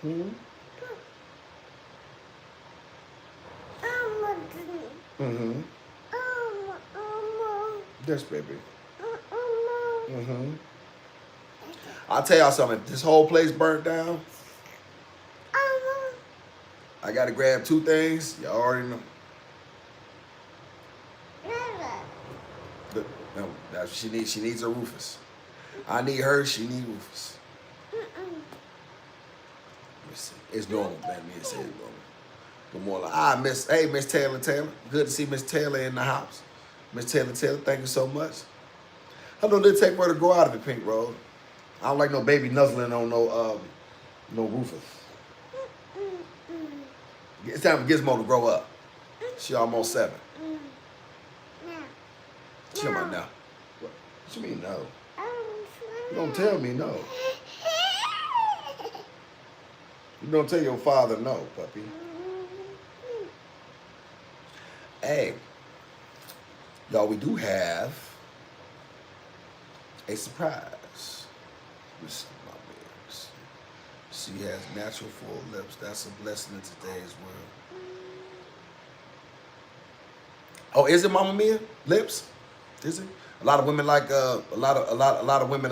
Mm-hmm. Mm-hmm. Yes, baby. Mm-hmm. I'll tell y'all something. If this whole place burnt down, I gotta grab two things. Y'all already know. No, she needs a Rufus. I need her. She needs Rufus. Let me see. It's normal, man. Me say it's normal. Good morning. Miss Taylor. Good to see Miss Taylor in the house. Miss Taylor, thank you so much. How long did it take for her to grow out of it, Pink Rose? I don't like no baby nuzzling on no Rufus. It's time for Gizmo to grow up. She almost 7. She about now. What you mean no? You don't tell me no. You don't tell your father no, puppy. Hey, y'all, we do have a surprise. She has natural full lips. That's a blessing in today's world. Oh, is it Mama Mia lips? Is it? A lot of women like a lot of women.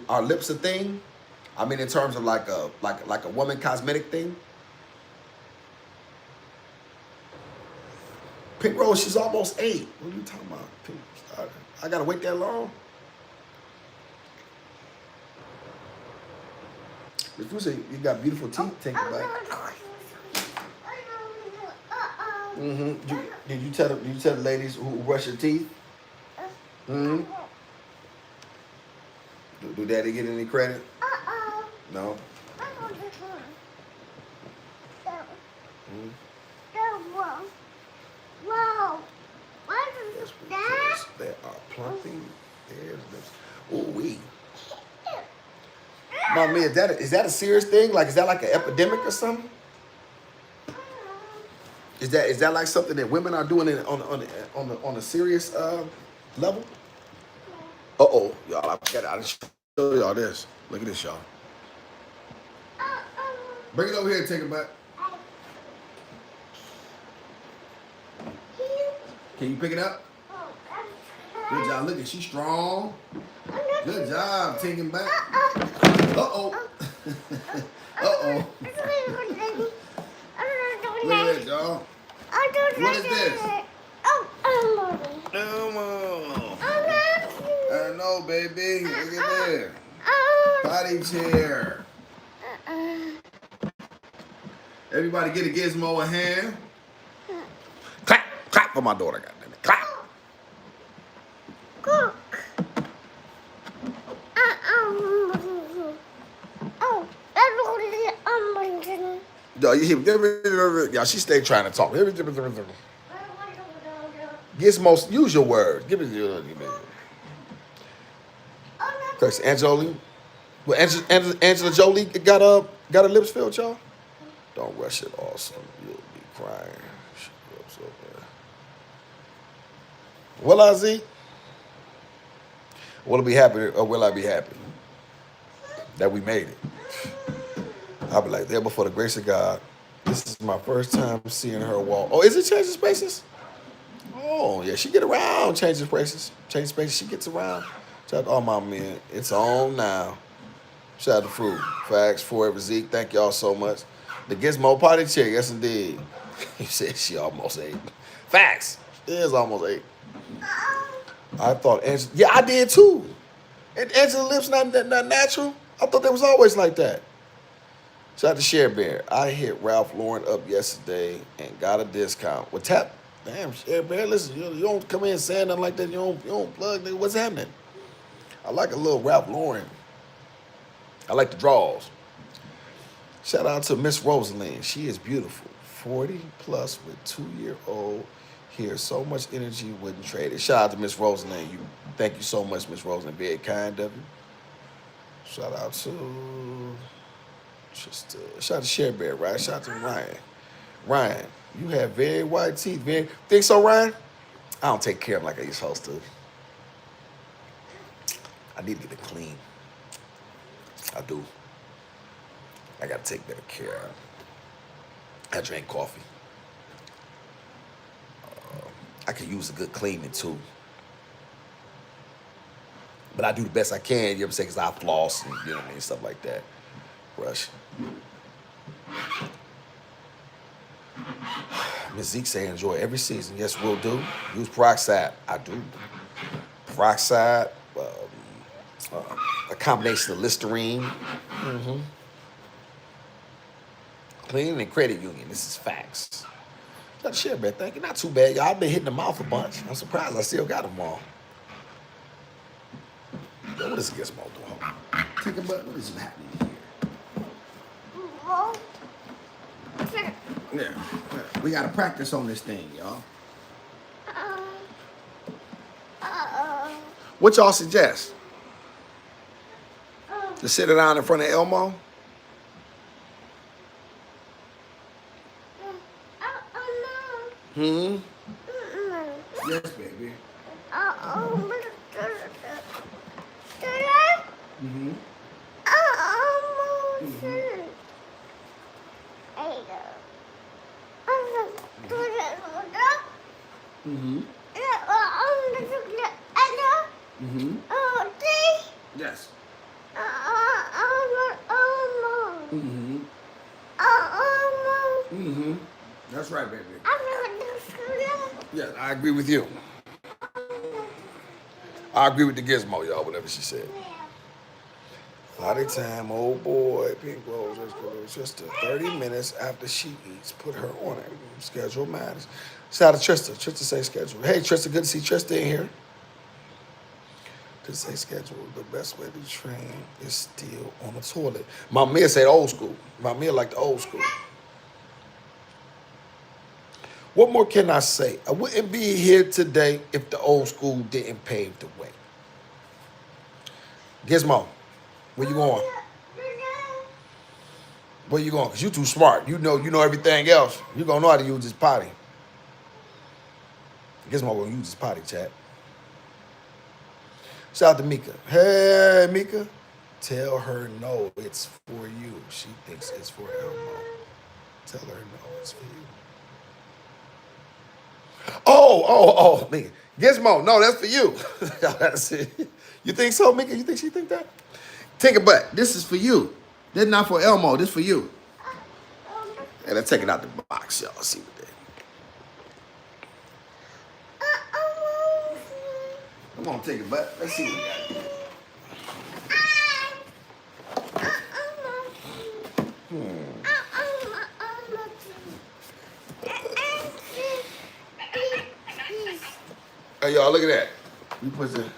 Are lips a thing? I mean, in terms of like a woman cosmetic thing. Pink Rose, she's almost 8. What are you talking about? Pink, I gotta wait that long. If you say you got beautiful teeth, take it back. Mm-hmm. Did you tell the ladies who brush your teeth? Hmm. Do Daddy get any credit? No. Whoa. What is that? They are plumping their lips. Ooh wee. Mommy, is that a serious thing? Like, is that like an epidemic or something? Is that like something that women are doing on a serious level? Uh-oh, y'all, I didn't show y'all this. Look at this, y'all. Bring it over here and take it back. Can you pick it up? Good job. Look at she's strong. Good job taking back. Uh-oh. Uh-oh. Look at that, y'all. What is this? Elmo. I know, baby. Look at that. Potty chair. Everybody get a Gizmo a hand. Clap, clap for my daughter, goddammit. Clap. Yo, y'all, she stay trying to talk. Gizmo, use your words. Give me. Cause Angela, well, Angela Jolie got her lips filled, y'all. Don't rush it, awesome. You'll be crying. So will I, Z? Will I be happy, or will I be happy that we made it? I'll be like, there before the grace of God. This is my first time seeing her walk. Oh, is it changing spaces? Oh, yeah, she get around changing spaces. Changing spaces, she gets around. Shout out to all my men. It's on now. Shout out to Fruit. Facts, Forever Zeke. Thank y'all so much. The Gizmo potty chair, yes indeed. You said she almost ate. Facts. It is almost 8. I thought Angela, yeah, I did too. And Angela's lips not natural. I thought they was always like that. Shout out to Share Bear. I hit Ralph Lauren up yesterday and got a discount. Well, tap. Damn, Share Bear, listen, you don't come in saying nothing like that. You don't plug, nigga. What's happening? I like a little Ralph Lauren. I like the draws. Shout out to Miss Rosalind. She is beautiful. 40 plus with 2-year-old. Here, so much energy, wouldn't trade it. Shout out to Miss Rosalind. Thank you so much, Miss Rosalind. Very kind of you. Shout out to shout out to Share Bear, right? Shout out to Ryan. Ryan, you have very white teeth. Think so, Ryan? I don't take care of them like I used to. I need to get it clean. I do. I gotta take better care of them. I drink coffee. I could use a good cleaning too. But I do the best I can, you know what I'm saying? Because I floss and, you know what I mean, stuff like that. Brush. Ms. Zeke say enjoy every season. Yes, we'll do. Use peroxide. I do. Peroxide, a combination of Listerine. Mm-hmm. Cleaning and credit union. This is facts. That shit, man. Thank you. Not too bad, y'all. I've been hitting the mouth a bunch. I'm surprised I still got them all. Yo, what is Gizmo doing? Take a butt. What is happening here? Yeah. We gotta practice on this thing, y'all. What y'all suggest? To sit it down in front of Elmo? Hmm? Yes, baby. Mm-hmm. Mm-hmm. Mm-hmm. Yes. Mm-hmm. Mm-hmm. That's right, baby. Yes, I agree with you. I agree with the Gizmo, y'all, whatever she said. Potty time, oh boy, Pink Rose. It's just 30 minutes after she eats. Put her on it. Schedule matters. Shout out to Trista. Trista say schedule. Hey, Trista, good to see Trista in here. To say schedule, the best way to train is still on the toilet. My Mia said old school. My Mia like the old school. What more can I say? I wouldn't be here today if the old school didn't pave the way. Gizmo, where you going? Where you going? Because you too smart. You know everything else. You going to know how to use this potty. Gizmo going to use this potty, chat. Shout out to Mika. Hey, Mika. Tell her no, it's for you. She thinks it's for Elmo. Tell her no, it's for you. Oh, nigga. Gizmo, no, that's for you. That's it. You think so, Mika? You think she think that? Take it back. This is for you. This not for Elmo. This for you. And let's take it out the box, y'all. See what they. Come on, take it back. Let's see what we got. Hey, y'all, look at that. We put the. Ain't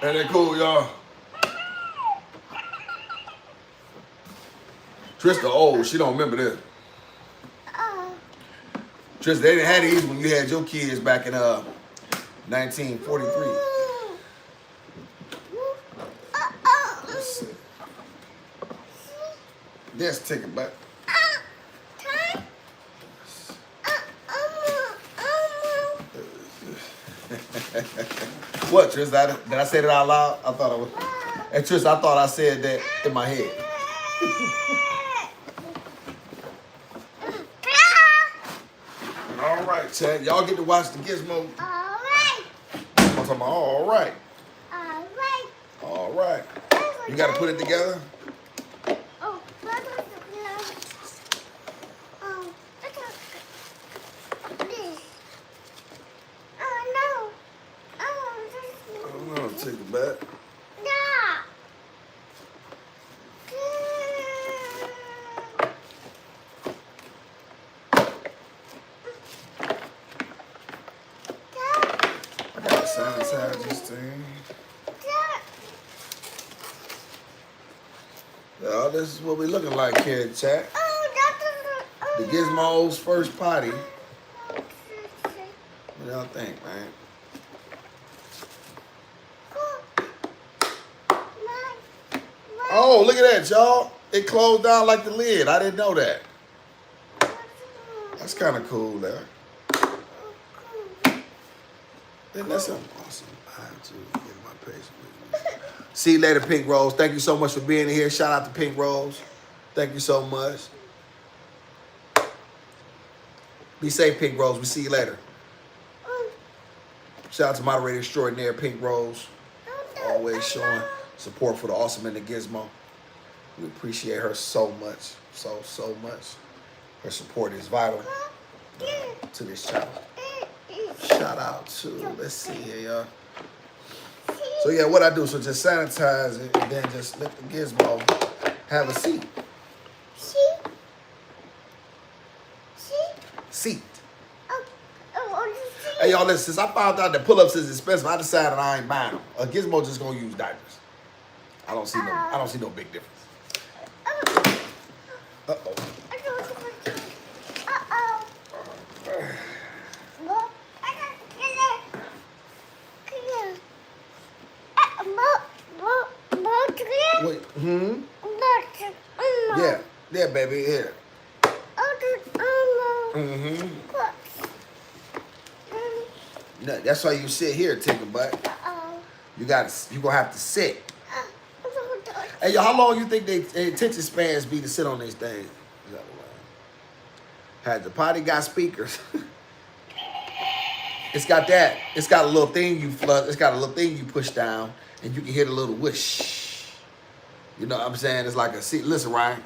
that cool, y'all? Trista old. She don't remember this. Trista, they didn't have these when you had your kids back in 1943. Let's see. Let's take it back. What, Tris? Did I say that out loud? I thought I was. Hey, Tris, I thought I said that in my head. All right, Chad. Y'all get to watch the Gizmo. All right. I'm talking about all right. All right. All right. You got to put it together? Oh, this. Oh, no. Oh, this. I'm going to take it back. No. I got to sanitize this thing. Y'all, this is what we looking like here, chat. The Gizmo's first potty. What y'all think, man? Oh, look at that, y'all. It closed down like the lid. I didn't know that. That's kind of cool there. Then that's something awesome. I have to get my patient with me. See you later, Pink Rose. Thank you so much for being here. Shout out to Pink Rose. Thank you so much. Be safe, Pink Rose. We see you later. Shout out to moderator extraordinaire Pink Rose. Always showing support for the awesome and the Gizmo. We appreciate her so much. So much. Her support is vital to this channel. Shout out to, let's see here, y'all. So yeah, what I do, so just sanitize it and then just let the Gizmo have a seat. Seat. Hey y'all, listen, since I found out that pull-ups is expensive, I decided I ain't buying them. A Gizmo just gonna use diapers. I don't see no big difference. Uh-oh. Wait, Yeah, baby, here. No, that's why you sit here, take a butt. You gonna have to sit. Hey, y'all, how long you think they attention spans be to sit on these things? Had the potty got speakers. It's got that. It's got a little thing you flood. It's got a little thing you push down, and you can hear the little whoosh. You know what I'm saying? It's like a seat. Listen, Ryan.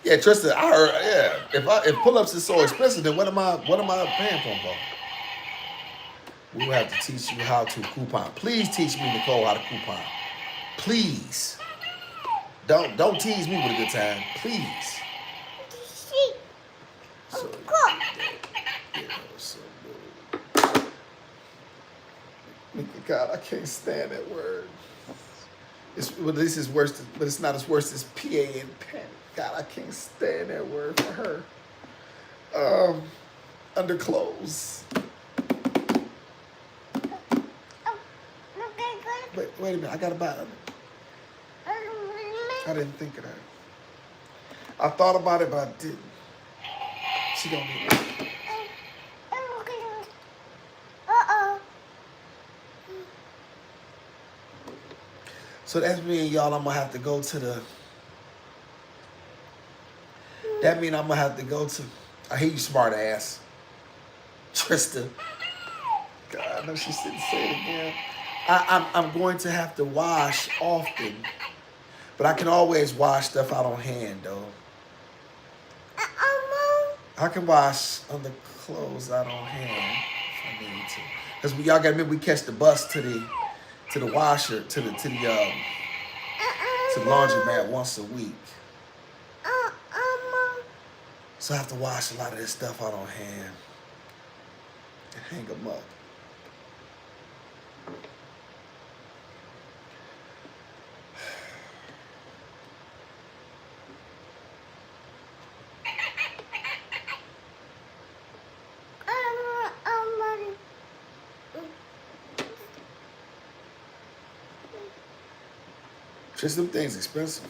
Yeah, Tristan, I heard. Yeah, if pull-ups is so expensive, then what am I paying for? We will have to teach you how to coupon. Please teach me, Nicole, how to coupon. Please. Don't tease me with a good time. Please. So, God, I can't stand that word. This is worse, but it's not as worse as PA and pen. God, I can't stand that word for her. Underclothes. Wait a minute, I gotta buy it. I didn't think of that. I thought about it, but I didn't. She don't need it. Uh-oh. So that means, y'all, I'm going to have to go to the... That means I'm going to have to go to... I hear you, smart ass. Trista. God, I know she didn't say it again. I'm going to have to wash often. But I can always wash stuff out on hand, though. Mom. I can wash on the clothes out on hand if I need to. Because y'all got to remember, we catch the bus to the washer, to the laundromat once a week. So I have to wash a lot of this stuff out on hand and hang them up. Just them things expensive.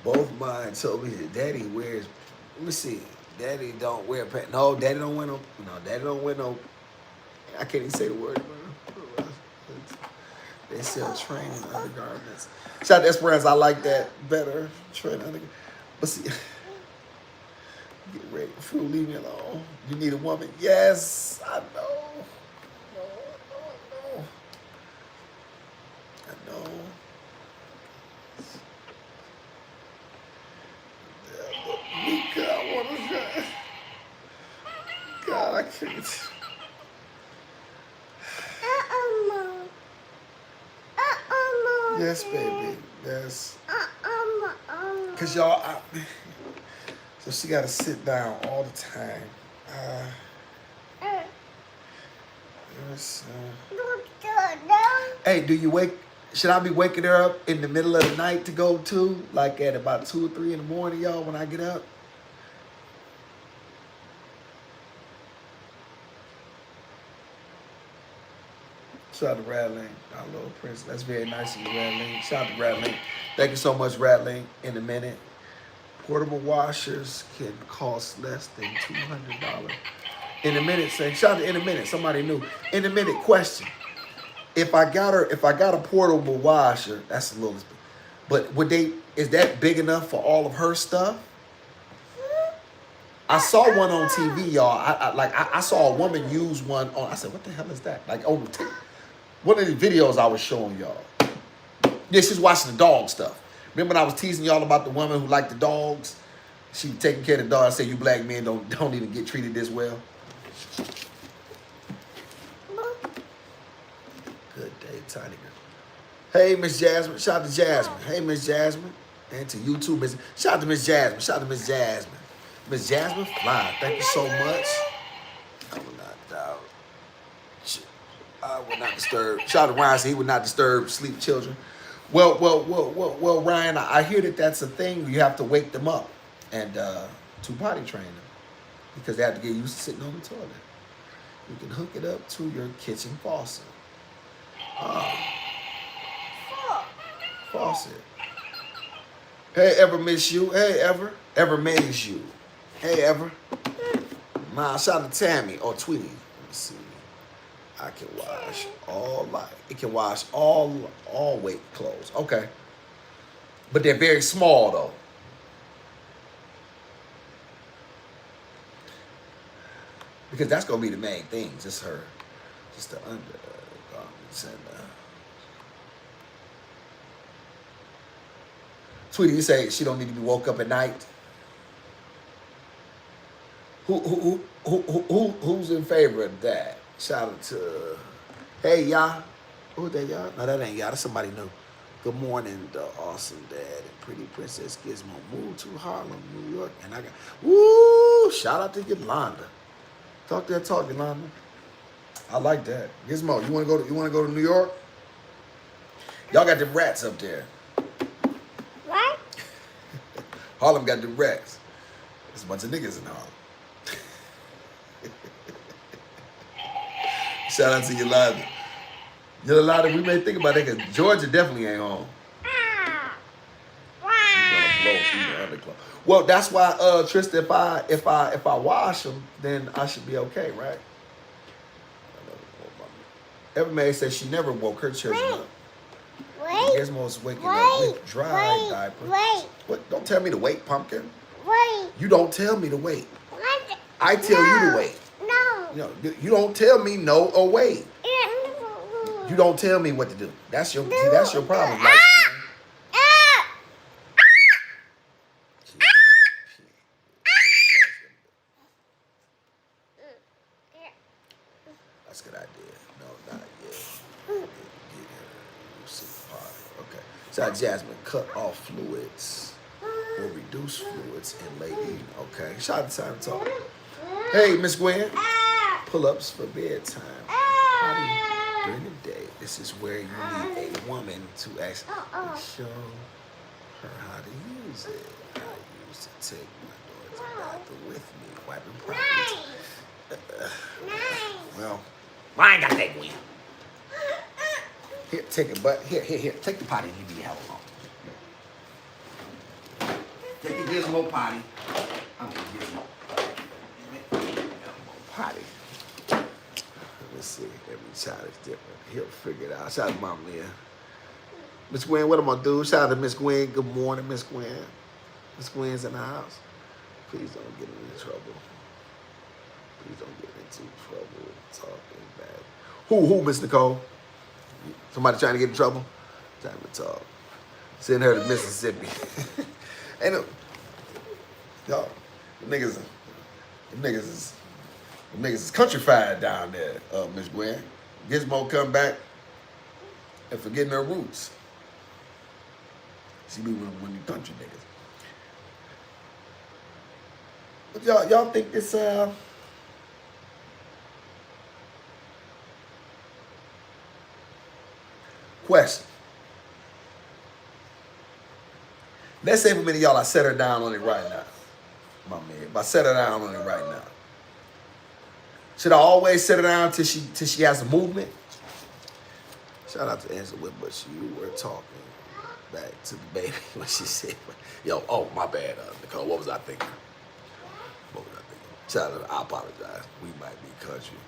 Both mine told me that Daddy wears. Let me see. Daddy don't wear pants. No, Daddy don't wear no. No, Daddy don't wear no. I can't even say the word. They sell training undergarments. Shout out to Esperance. I like that better. Training undergarments. But see. Get ready. Fool, leave me alone. You need a woman? Yes, I know. I know. Mika, I want to die. God, I can't. Mom. Mom. Yes, baby. Yes. Mom. Because y'all, so she got to sit down all the time. Hey, do you wake? Should I be waking her up in the middle of the night to go to? Like at about 2 or 3 in the morning, y'all, when I get up? Shout out to Radling, our little prince. That's very nice of you, Radling. Shout out to Radling. Thank you so much, Radling. In a minute. Portable washers can cost less than $200. In a minute, say, shout out to In a Minute. Somebody new. In a minute, question. If I got a portable washer, that's a little, but is that big enough for all of her stuff? I saw one on TV, y'all. I saw a woman use one on, I said, what the hell is that? Like on one of the videos I was showing y'all. Yeah, she's watching the dog stuff. Remember when I was teasing y'all about the woman who liked the dogs? She taking care of the dog. I said, you black men don't even get treated this well. Good day, tiny girl. Hey, Miss Jasmine. Shout out to Jasmine. Hey, Miss Jasmine. And to you too, Miss. Shout out to Miss Jasmine. Shout out to Miss Jasmine. Miss Jasmine Fly. Thank you so much. I will not doubt. I will not disturb. Shout out to Ryan. Said he would not disturb sleep children. Well, Ryan. I hear that that's a thing. You have to wake them up and to potty train them because they have to get used to sitting on the toilet. You can hook it up to your kitchen faucet. Faucet. Hey, Ever miss you? Hey, Ever maze you? Hey, Ever. Ma, shout out to Tammy or Tweety. Let me see. I can wash all it can wash all weight clothes. Okay. But they're very small though. Because that's gonna be the main thing. Just her. Just the undergarments and Sweetie, you say she don't need to be woke up at night. Who's in favor of that? Shout out to, hey, y'all. Who's that, y'all? No, that ain't y'all. That's somebody new. Good morning, the awesome dad and pretty princess Gizmo. Moved to Harlem, New York. And I got, woo, shout out to Yolanda. Talk that talk, Yolanda. I like that. Gizmo, you wanna go to New York? Y'all got them rats up there. What? Harlem got them rats. There's a bunch of niggas in Harlem. Shout out to Yolanda. You're a lot of we may think about it because Georgia definitely ain't home. You're gonna blow through the underclothes. Well, that's why, Tristan, if I wash them, then I should be okay, right? Every maid says she never woke her children up. Gizmo's waking up with dry diaper. What? Don't tell me to wait, pumpkin. You don't tell me to wait. I tell you to wait. No. You don't tell me no or wait. You don't tell me what to do. That's your problem. Like, that's a good idea. No, not yet. Get her sick Potty. Okay. So Jasmine, cut off fluids or reduce fluids and late eating. Okay. Shout out to Time to Talk. Hey, Miss Gwen. Pull-ups for bedtime. Potty during the day. This is where you need a woman to actually show her how to use it. I used to take my daughter to the bathroom with me, wiping properly. Well, I ain't got that Gwen. Here, take it, but here. Take the potty and leave me the hell alone. Take the Gizmo potty. I'm gonna Gizmo potty. Let's see. Every child is different. He'll figure it out. Shout out to Mom Leah. Miss Gwen, what am I gonna do? Shout out to Miss Gwen. Good morning, Miss Gwen. Miss Gwen's in the house. Please don't get into trouble. Please don't get into trouble talking bad. Who, Miss Nicole? Somebody trying to get in trouble? Time to talk. Send her to Mississippi. Ain't no, y'all, the niggas is countrified down there, Miss Gwen. Gizmo come back and forgetting her roots. She be one of you country niggas. But y'all think this question. Let's say for many of y'all I set her down on it right now. My man. If I set her down on it right now. Should I always set her down till she has a movement? Shout out to Angela, but you were talking back to the baby when she said, yo, oh, my bad, Nicole, what was I thinking? Shout out, I apologize. We might be country,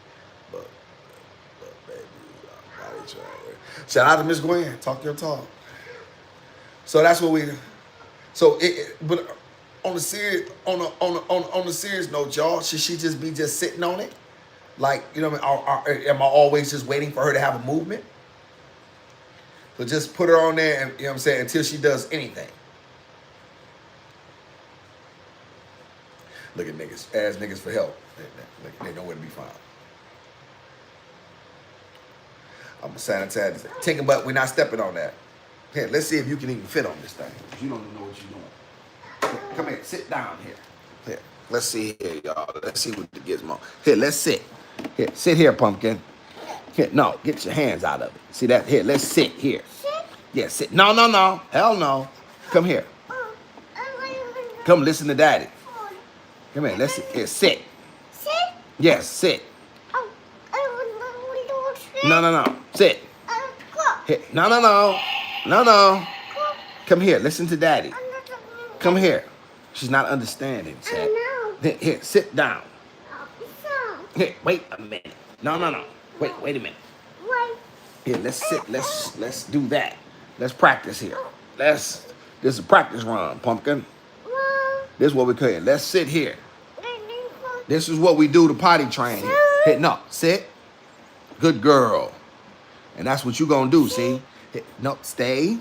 but baby, body trying. Shout out to Miss Gwen, talk your talk. So that's what we, but on the serious, on the serious note, y'all, should she just be just sitting on it? Like, you know what I mean? Am I always just waiting for her to have a movement? So just put her on there, and you know what I'm saying, until she does anything. Look at niggas, ask niggas for help. They know where to be found. I'm a sanitizer. Tinker butt, we're not stepping on that. Here, let's see if you can even fit on this thing. You don't even know what you're doing. Come here, sit down here. Here, let's see here, y'all. Let's see what the Gizmo. Here, let's sit. Here, sit here, pumpkin. Here, no, get your hands out of it. See that? Here, let's sit here. Yeah, sit. No. Hell no. Come here. Come listen to daddy. Come here, let's sit. Here, sit. Sit? Yes, sit. Oh, I want to sit. No. Sit. Go. Here. No. Come here, listen to daddy. Come here. She's not understanding, Chad. Here, sit down. Here, wait a minute. No. Wait a minute. Here, let's sit. Let's do that. Let's practice here. This is a practice run, pumpkin. This is what we're doing. Let's sit here. This is what we do to potty train here. Here, no, sit. Good girl. And that's what you're gonna do, see? Here, no, stay.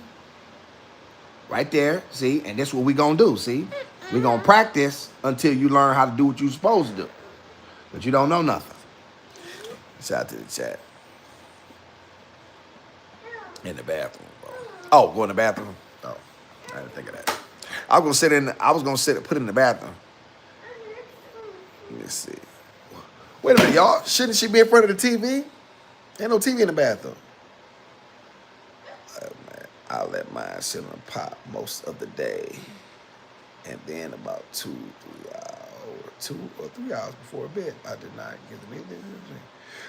Right there, see? And this is what we're gonna do, see? We're gonna practice until you learn how to do what you're supposed to do. But you don't know nothing. Shout out to the chat. In the bathroom, bro. Oh, go in the bathroom? Oh, I didn't think of that. I was gonna put it in the bathroom. Let me see. Wait a minute, y'all. Shouldn't she be in front of the TV? Ain't no TV in the bathroom. I'll let mine sit on the pot most of the day. And then about 2 or 3 hours before bed, I did not give them anything to drink.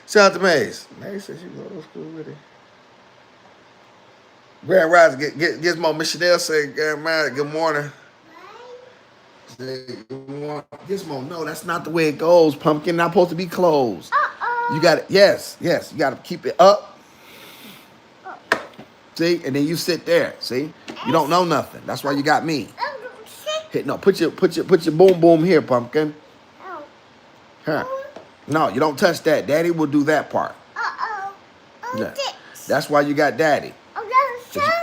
Shout out to Maze. Maze said she go to school with it. Grand Rise, Gizmo, Miss Chanel say, good morning. Say, good morning. Gizmo, no, that's not the way it goes. Pumpkin not supposed to be closed. You got it. Yes, you got to keep it up. See, and then you sit there. See, you don't know nothing. That's why you got me. Hit no, put your boom boom here, Pumpkin. Huh? No, you don't touch that. Daddy will do that part. Yeah. That's why you got Daddy.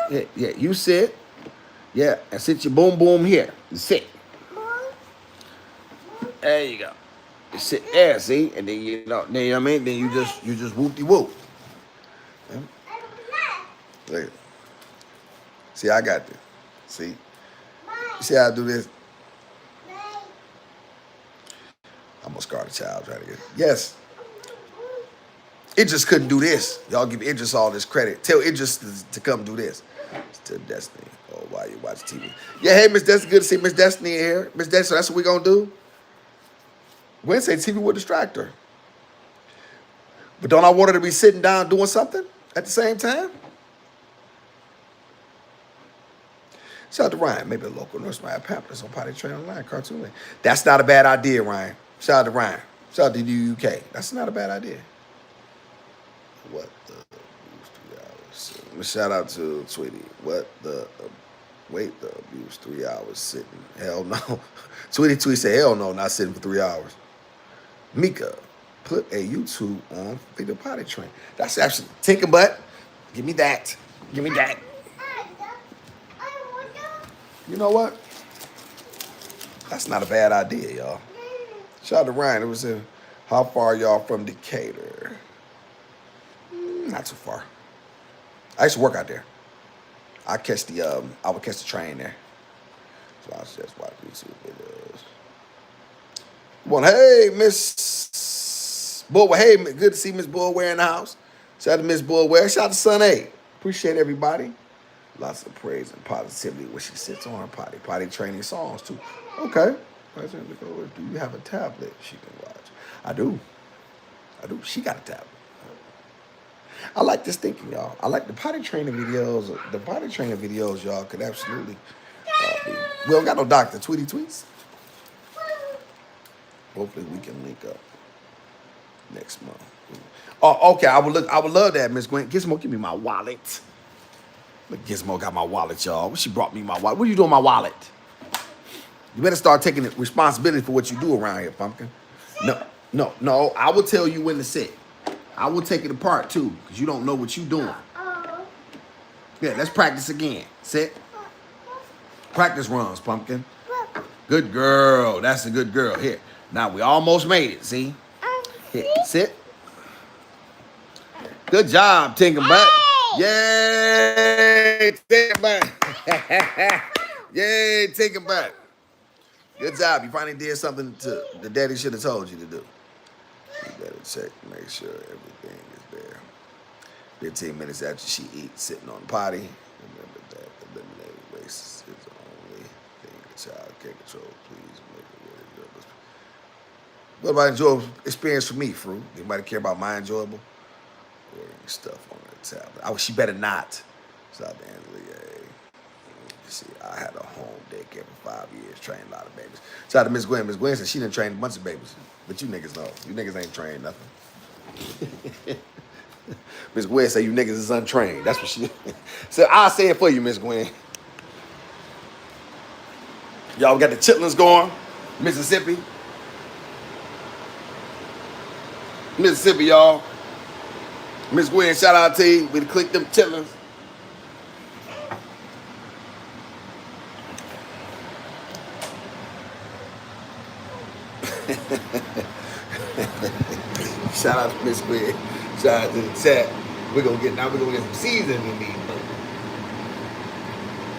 Yeah, you sit. Yeah, and sit your boom boom here. You sit. There you go. You sit there, see, and then you know what I mean. Then you just whoop de whoop. Look. See, I got this. See, you see how I do this? I'm gonna scar the child trying to get it. Yes. Idris couldn't do this. Y'all give Idris all this credit. Tell Idris to come do this. It's to Destiny. Oh, while you watch TV. Yeah, hey, Miss Destiny. Good to see Miss Destiny here. Miss Destiny, so that's what we gonna do? Wednesday, TV will distract her. But don't I want her to be sitting down doing something at the same time? Shout out to Ryan. Maybe a local nurse might have pamphlets on Potty Train Online, Cartoon Link. That's not a bad idea, Ryan. Shout out to Ryan. Shout out to the UK. That's not a bad idea. What the 3 hours? Shout out to Tweety. What the wait the abuse 3 hours sitting? Hell no. Tweety said hell no, not sitting for 3 hours. Mika, put a YouTube on for the Potty Train. That's actually Tinker Butt. Give me that. Give me that. You know what? That's not a bad idea, y'all. Shout out to Ryan. It was how far y'all from Decatur? Not too far. I used to work out there. I would catch the train there. So I was just watching YouTube videos. Well, hey, Miss Bullware. Hey, good to see Miss Bullware in the house. Shout out to Miss Bullware. Shout out to Son A. Appreciate everybody. Lots of praise and positivity when she sits on her potty training songs too. Okay. Do you have a tablet she can watch? I do. She got a tablet. I like this thinking, y'all. I like the potty training videos. The potty training videos, y'all, could absolutely be. We don't got no doctor. Tweety tweets. Hopefully we can link up next month. Oh, okay. I would love that, Miss Gwen. Gizmo, give me my wallet. Look, Gizmo got my wallet, y'all. She brought me my wallet. What are you doing with my wallet? You better start taking responsibility for what you do around here, Pumpkin. No. I will tell you when to sit. I will take it apart, too, because you don't know what you're doing. Yeah, let's practice again. Sit. Practice runs, Pumpkin. Good girl. That's a good girl. Here. Now, we almost made it, see? Here, sit. Good job, Tinkerbutt. Yay, Tinkerbutt. Yay, Tinkerbutt. Good job. You finally did something the daddy should have told you to do. You better check, make sure everything is there. 15 minutes after she eats, sitting on the potty. Remember that eliminating waste is the only thing a child can control. Please make it really enjoyable. What about enjoyable experience for me, Fru? Anybody care about my enjoyable? Ordering stuff on her tablet. She better not. Shout out to Angela. See, I had a home daycare for 5 years, trained a lot of babies. Shout out to Miss Gwen. Miss Gwen said she done trained a bunch of babies. But you niggas know. You niggas ain't trained nothing. Miss Gwen said you niggas is untrained. That's what she said. I'll say it for you, Miss Gwen. Y'all got the chitlins going. Mississippi. Mississippi, y'all. Miss Gwen, shout out to you. We click them chitlins. Shout out to Miss Gwen. Shout out to the chat. We're gonna get some seasoning in these.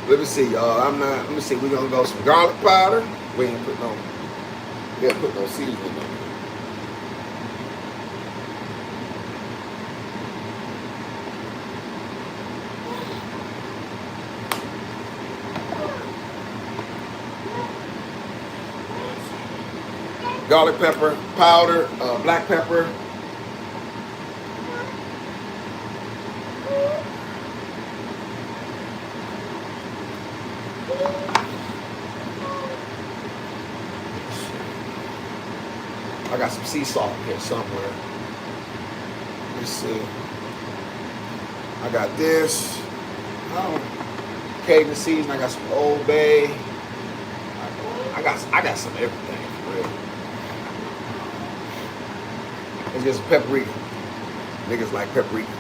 Let me see, y'all. Let me see. We're gonna go some garlic powder. We ain't put no seasoning on it. Garlic pepper, powder, black pepper. I got some sea salt in here somewhere. Let's see. I got this. Cajun season. I got some Old Bay. I got some everything for real. Let's get some paprika. Niggas like paprika.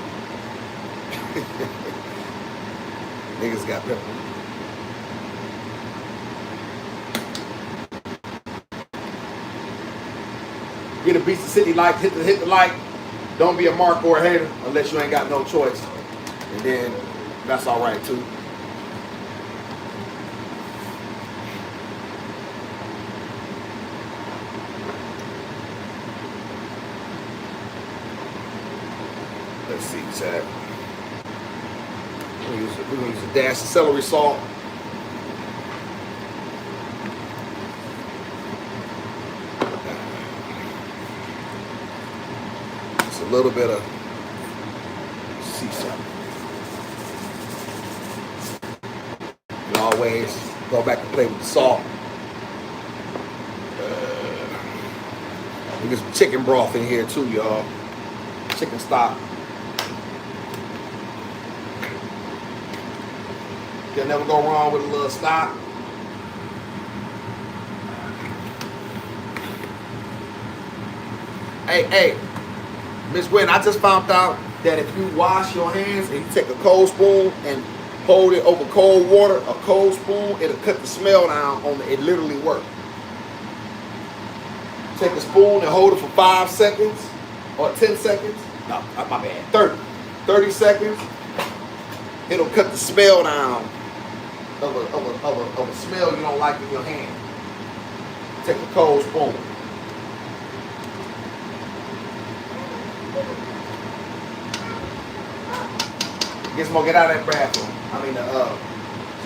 Niggas got paprika. Get a Beast of City like, hit the like. Don't be a mark or a hater unless you ain't got no choice. And then that's all right too. Let's see, Chad. We're gonna use a dash of celery salt. Just a little bit of sea salt. You always go back and play with the salt. We get some chicken broth in here too, y'all. Chicken stock. You'll never go wrong with a little stock. Hey, Miss Gwen, I just found out that if you wash your hands and you take a cold spoon and hold it over cold water, a cold spoon, it'll cut the smell down on it. It literally works. Take a spoon and hold it for 5 seconds or 10 seconds. No, my bad. 30 seconds. It'll cut the smell down of a smell you don't like in your hand. Take a cold spoon. Gizmo, get out of that bathroom. I mean, so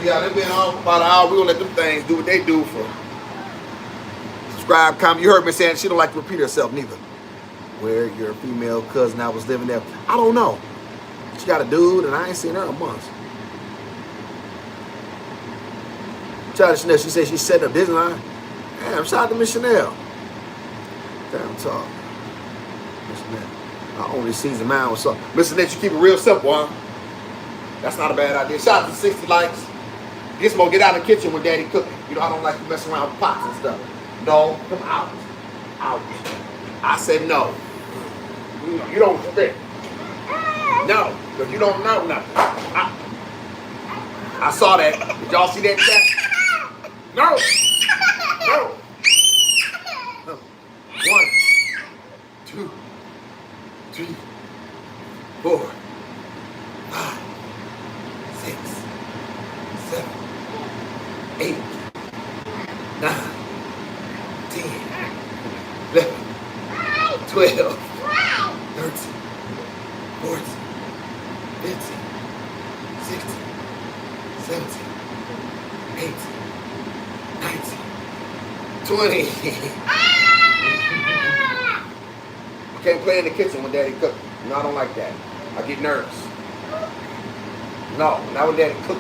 yeah, they've been on for about an hour. We're gonna let them things do what they do for subscribe, comment. You heard me saying she don't like to repeat herself neither. Where your female cousin I was living there. I don't know. She got a dude and I ain't seen her in months. Shout out to Chanel. She said she's setting up Disneyland. Damn, shout out to Miss Chanel. Damn talk. Miss Chanel. I only season mine with something. Miss Chanel, you keep it real simple, huh? That's not a bad idea. Shout out to 60 likes. Gizmo, get out of the kitchen when Daddy cooking. You know, I don't like to mess around with pots and stuff. No, come out. Out. I said no. You don't spit. No, because you don't know nothing. I saw that. Did y'all see that chat? No. No. 1, 2, 3, 4, 5, 6, 7, 8, 9, 10, 11, 12, 13, 14, 15, 16, 17, 18, 19, 20. You can't play in the kitchen when Daddy cooks. No, I don't like that. I get nervous. No, not when Daddy cook.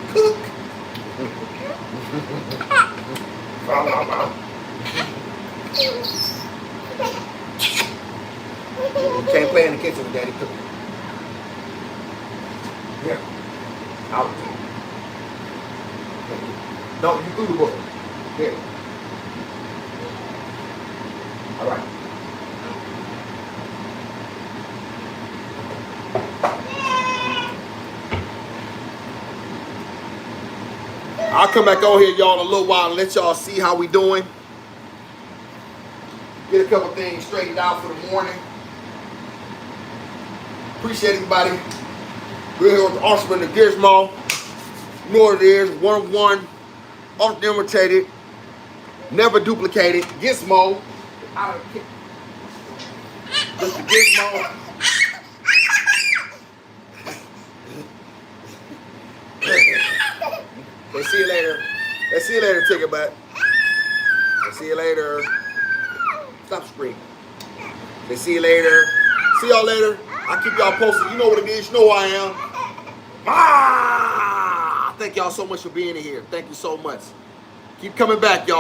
You can't play in the kitchen when Daddy cooks. Here. Out. No, you threw the book. Here. All right. I'll come back on here, y'all, in a little while and let y'all see how we doing. Get a couple things straightened out for the morning. Appreciate everybody. We're here with the Offspring of Gizmo. You know what it is, one-on-one, often imitated, never duplicated. Gizmo. Mr. Gizmo. Let's see you later. Let's see you later, take it back. Let's see you later. Stop screaming. Let's see you later. See y'all later. I'll keep y'all posted. You know what it is. You know who I am. Ah! Thank y'all so much for being here. Thank you so much. Keep coming back, y'all.